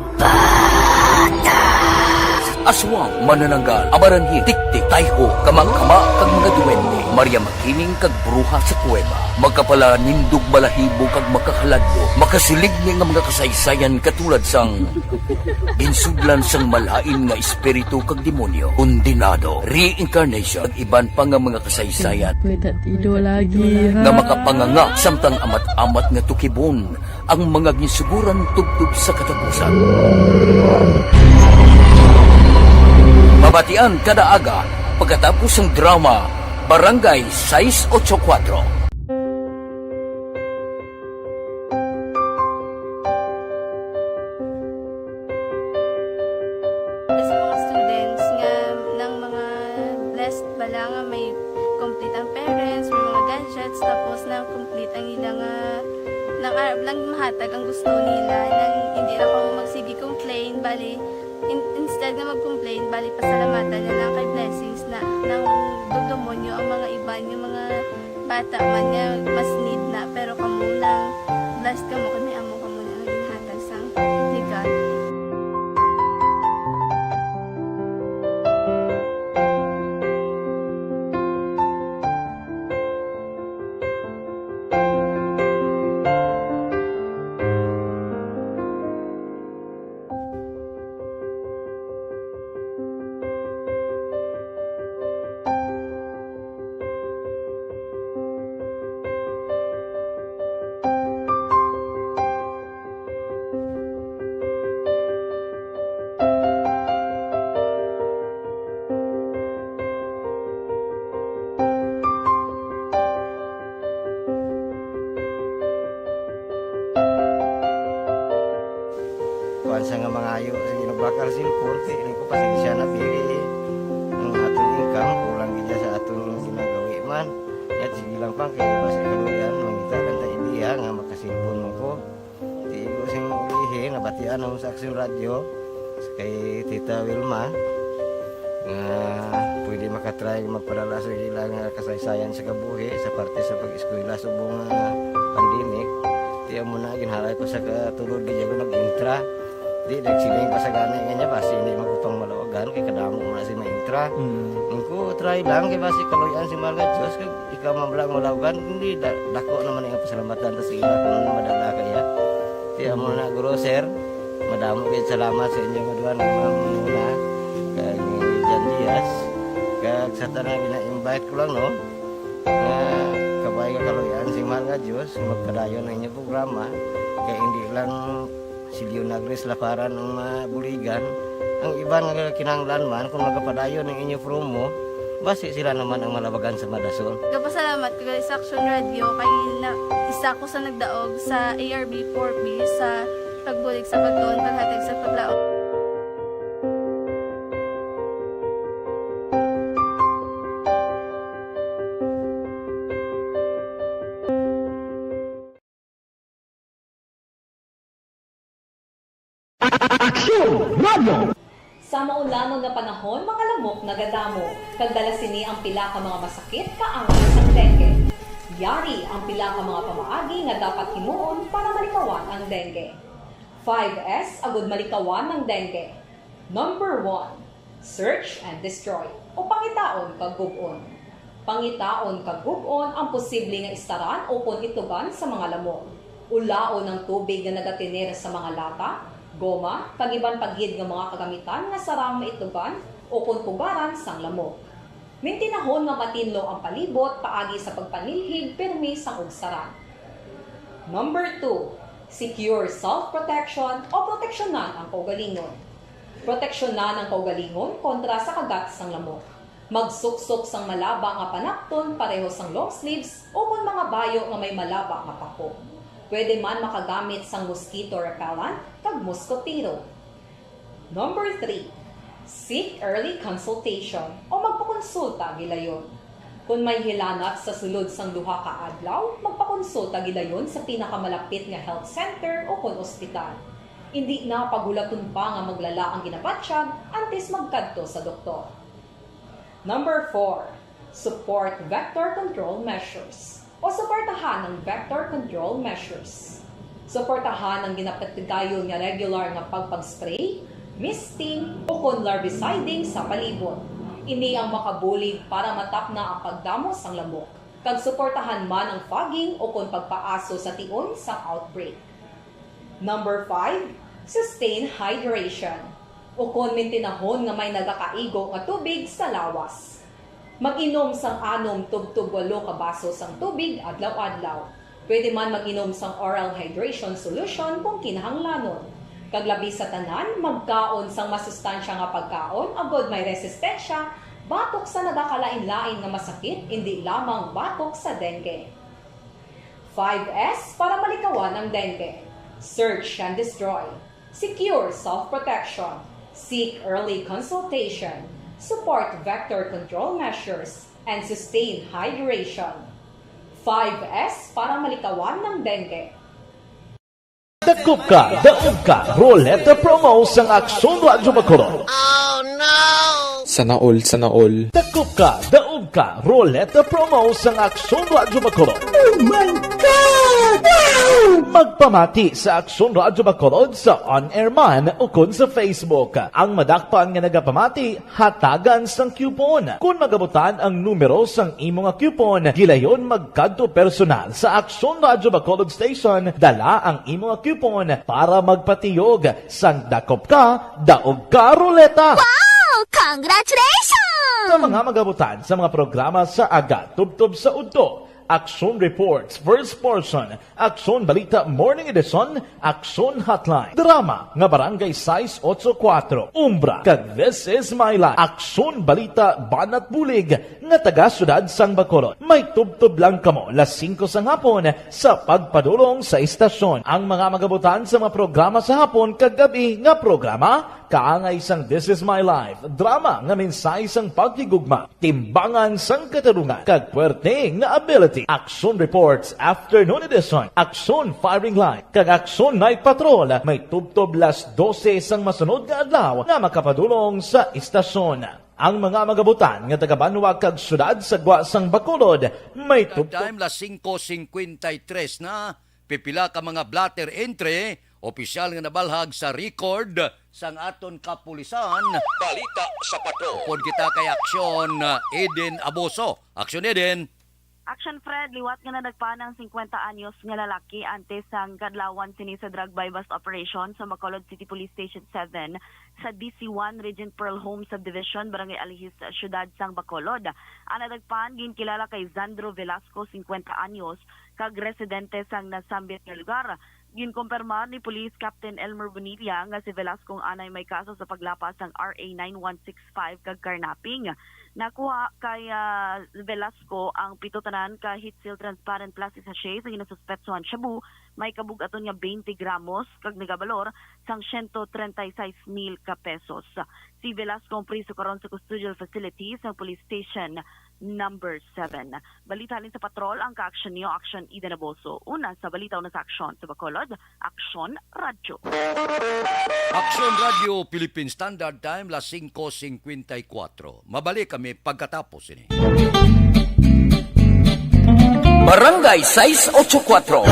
aswang, manananggal, amaranhit, tiktik, tayho, kamang-kama, kag mga duwende, Maria Makining kag bruha sa kuweba. Magkapala nindog balahibo kag makakaladlo, makasilig ni nga mga kasaysayan katulad sang ginsudlan sang malain nga espiritu kag demonyo, kondinado, reincarnation, at iban pa nga mga kasaysayan nga makapanganga samtang amat-amat nga tukibon ang mga ginsuguran tugtog sa katapusan. Mabatian kada aga pagkatapos ng drama Barangay 684. Sa mga students nga ng mga blessed bala nga may complete ang parents, may mga gadgets, tapos na complete ang ilang nang arab lang mahatag ang gusto nila nang hindi na ako magsige complain bali instead na mag-complain bali pasalamatan na lang kay blessings na nang dudumonyo ang mga iba yung mga bata man nga mas need na pero kamo lang blessed kamo kami amo kamo na ang ginhatag sang ligat. Kuan sa nga mga ayo ginabakal silpon kay ko pasensya na pili ang atong income kulang gid sa atong ginagawi man yat sige lang pang kay basi kaluyan mangita kan ta ideya nga makasilpon mo ko di ko sing ulihi nabatian ang sa Aksyon Radio kay Tita Wilma nga pwede makatry magpadala sa ilang kasaysayan sa kabuhi sa parte sa pag-eskwela subong pandemic di mo na ginhalay ko sa katulod gid ko nag-intra. Di nagsiling pa sa gani nga basi hindi magutong malawagan kay kadamo mo na si maintra. Ingko try lang kay basi kaluyan si Marga Diyos kay ikaw mablang malawagan hindi dako naman ang pasalamatan ta sa ila kung madala kaya. Di amo na guro sir. Madamo kay salamat sa inyo nga duha Ma'am Muna kag Jan Diaz kag sa tanan gina-invite ko lang no. Kabay ka kaluyan si Marga Diyos magpadayon ang inyong programa kay hindi lang si Leonagres Laparan ng mabuligan. Ang iba nga kinanglan man kung magapadayon ng inyo promo, basi sila naman ang malabagan sa Madason. Kapasalamat ko sa Aksyon Radio kay isa ko sa nagdaog sa ARB 4B sa pagbulig sa pagtuon paghatag sa paglaog. Aksyon Radio! Sa maulanon na panahon, mga lamok nagadamo. Kagdala sini ang pila ka mga masakit kaangay sa dengue. Yari ang pila ka mga pamaagi nga dapat himuon para malikawan ang dengue. 5S agud malikawan ng dengue. Number 1, search and destroy o pangitaon kag gub-on. Pangitaon kag gub-on ang posible nga istaran o itugan sa mga lamok. Ulaon ng tubig nga nagatinir sa mga lata, goma, kagiban paggid nga mga kagamitan nga sarang maitugan o pugaran sang lamok. Mintinahon nga matinlo ang palibot paagi sa pagpanilhig permi sang ugsaran. Number 2, secure self-protection o proteksyonan ang kaugalingon. Proteksyonan ang kaugalingon kontra sa kagat sang lamok. Magsuksok sang malaba nga panakton pareho sang long sleeves o kung mga bayo nga may malaba nga pako. Pwede man makagamit sang mosquito repellent kag mosquitero. Number 3, seek early consultation o magpakonsulta gilayon. Kung may hilanat sa sulod sang duha ka adlaw, magpakonsulta gilayon sa pinakamalapit nga health center o kon ospital. Hindi na pagulaton pa nga maglala ang ginabatsyag antes magkadto sa doktor. Number 4, support vector control measures o suportahan ng vector control measures. Suportahan ang ginapatigayon nga regular nga pagpag-spray, misting o kon larviciding sa palibot. Ini ang makabulig para matap na ang pagdamos ang lamok. Kag suportahan man ang fogging o kon pagpaaso sa tion sa outbreak. Number 5, sustain hydration. O kon mintinahon nga may nagakaigo nga tubig sa lawas. Mag-inom sang 6 tub 8 ka baso sang tubig adlaw-adlaw. Pwede man mag-inom sang oral hydration solution kung kinahanglanon. Kaglabi sa tanan, magkaon sang masustansya nga pagkaon agod may resistensya, batok sa nagakalain-lain nga masakit, hindi lamang batok sa dengue. 5S para malikawan ang dengue. Search and destroy. Secure self-protection. Seek early consultation. Support vector control measures. And sustain hydration. 5S para malikawan ng dengue. Dakop ka, daog ka, Roleta Promo sang Aksyon Radyo Bacolod. Sana all. Dakop ka, daog ka, Roleta Promo sang Aksyon Radyo Bacolod. Oh my God! Wow! Magpamati sa Aksyon Radyo Bacolod sa on-air man o kun sa Facebook. Ang madakpan nga nagapamati, hatagan sang coupon. Kung magabutan ang numero sang imo nga coupon, gilayon magkadto personal sa Aksyon Radyo Bacolod Station, dala ang imo nga coupon para magpatiyog sang dakop ka, daog ka, Roleta. Wow! Congratulations! Sa mga magabutan sa mga programa sa Aga, Tubtob sa Udto, Aksyon Reports, First Portion, Aksyon Balita Morning Edition, Aksyon Hotline, Drama nga Barangay 684, Umbra, kag This Is My Life, Aksyon Balita Banat Bulig, nga taga Sudad sang Bacolod. May tubtob lang kamo, las 5 sang hapon, sa pagpadulong sa istasyon. Ang mga magabutan sa mga programa sa hapon, kag gabi nga programa, kaangay sang This Is My Life, drama nga mensahe sang pagtigugma, timbangan sang katarungan, kag puwerte nga ability. Aksyon Reports Afternoon Edition, Aksyon Firing Line, kag Aksyon Night Patrol, may tubtob las 12 sang masunod nga adlaw nga makapadulong sa istasyon. Ang mga magabutan nga taga Banwa kag Sudad sa Gwa sang Bacolod, may tubtob Time las 5:53 na, pipila ka mga blatter entry, opisyal nga nabalhag sa record sang aton kapulisan. Balita sa Pato. Upod kita kay Aksyon Eden Aboso. Aksyon Eden. Action Fred, liwat nga nadagpan ng 50 anyos nga lalaki antes sang kadlawan sini sa drug buy-bust operation sa Bacolod City Police Station 7 sa DC1 Regent Pearl Home Subdivision, Barangay Alihis, Syudad sang Bacolod. Ang nadagpan ginkilala kay Zandro Velasco, 50 anyos, kag residente sang nasambit nga lugar. Ginkumpirmar ni Police Captain Elmer Bonilla nga si Velasco ang anay may kaso sa paglapas ng RA 9165 kag carnapping. Nakuha kay Velasco ang pitotanan ka heat seal transparent plastic sachet sa ginasuspetsohan shabu, may kabug-aton nga 20 gramos kag nagabalor sang 136,000 ka pesos. Si Velasco ang priso karon sa custodial facility sa Police Station number 7. Balita halin sa patrol ang ka-action niyo, Action Eden Aboso. Una sa balita una sa aksyon sa Bacolod, Aksyon Radyo. Aksyon Radio Philippine Standard Time las 5:54. Mabalik kami pagkatapos ini. Barangay 684.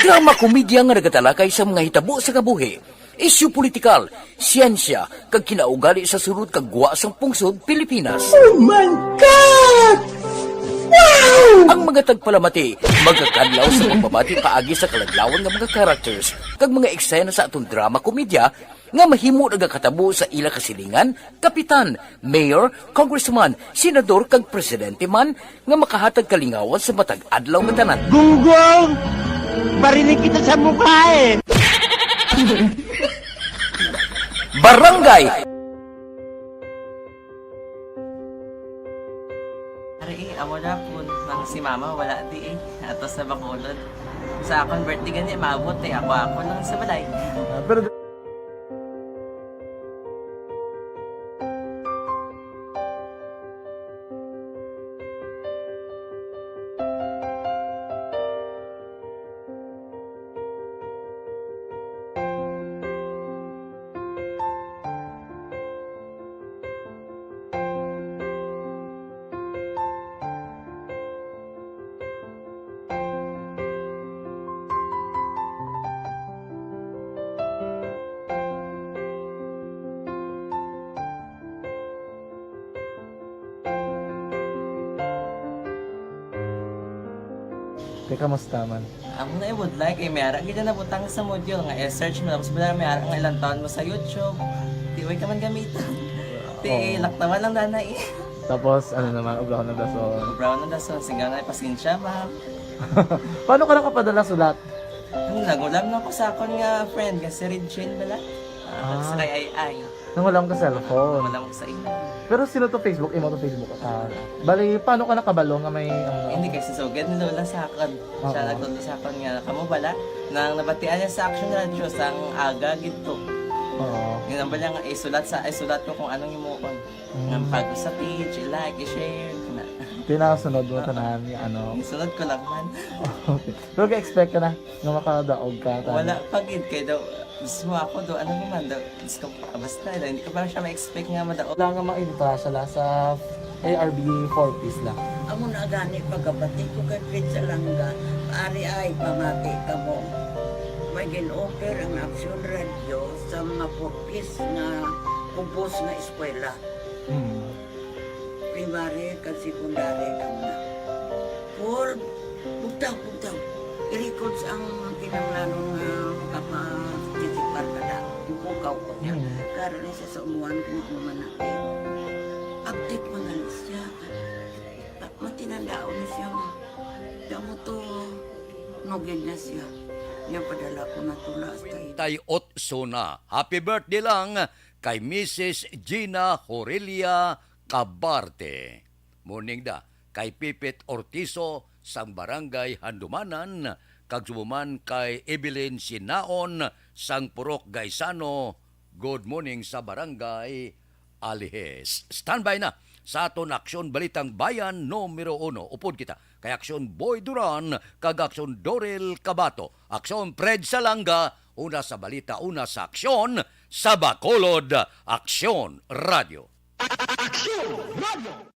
Drama komedya nga nagatalakay sa mga hitabo sa kabuhi, isyu politikal, siyensya, kag kinaugali sa surut kag guwa sang pungsod Pilipinas. Oh my God! Wow! Ang mga tagpalamati, magkakadlaw sa pagbabati paagi sa kaladlawan ng mga characters, kag mga eksena sa atong drama komedya, nga mahimo nagakatabo sa ila kasilingan, kapitan, mayor, congressman, senador, kag presidente man, nga makahatag kalingawan sa matag adlaw nga tanan. Gunggong! Barinig kita sa mukha eh! Barangay! Amo na po nang si mama wala di eh. Ato sa Bacolod. Sa akong birthday gani maabot eh. Ako nang sa balay. Pero Kaya kamusta man? Ako na would like, mayara kita na butang sa module nga search mo tapos bala mayara nga ilang taon mo sa YouTube. Di way ka man gamitan. Di laktaman lang nanay. Tapos, ano naman, Brown ng Dason. Brown ng Dason, sigaw na pasensya, ma'am. Paano ka nakapadala sulat? Nagulam na ko sa akon nga friend, kasi Regine bala. Sa kay ay. Nangulam ka cellphone. Nangulam ko sa ina. Pero sino to Facebook? Imo to Facebook. Bali, paano ka nakabalo nga may... Hindi kasi sugad ni Lola sa akon. Siya nagtulong sa akon nga, kamo bala, nang nabatian niya sa Action Radio sang aga gito. Oo. Yun ang bala nga, isulat ko kung anong imuon. Nga pag sa page, i-like, i-share. Tinasunod mo tanan yung ano. Sunod ko lang man. Okay. Pero ka-expect ka na na makadaog ka. Wala, pagid kay daw. Gusto mo ako daw, ano naman daw. Gusto ko, basta hindi ko parang siya ma-expect nga madaog. Wala nga maibita siya sa ARB 4 piece lang. Amo na gani pagkabati ko kay Fred sa langga. Ari ay pamati ka mo. May gin-offer ang Action Radio sa mga 4 piece nga kumpos nga eskwela. Primary kag secondary ka na. For bugtaw. I-record sa ang kinanglanon nga kapatitikpar ka na. Ipukaw ko niya. Karoon niya siya sa umuwan kung umanaki. Update mga siya. Matinandao na siya. Damo to nogin na siya. Niya padala ko na tulas tayo. Tay Otsona. Happy birthday lang kay Mrs. Gina Horelia Cabarte. Morning da kay Pipit Ortizo sang barangay Handumanan, kag sumuman kay Evelyn Sinaon sang Purok Gaisano. Good morning sa barangay Alihes. Standby na sa aton Aksyon Balitang Bayan numero 1. Upod kita kay Aksyon Boy Duran kag Aksyon Dorel Cabato. Aksyon Fred Salanga, una sa balita, una sa aksyon sa Bacolod. Aksyon Radio. Aksyon Radio.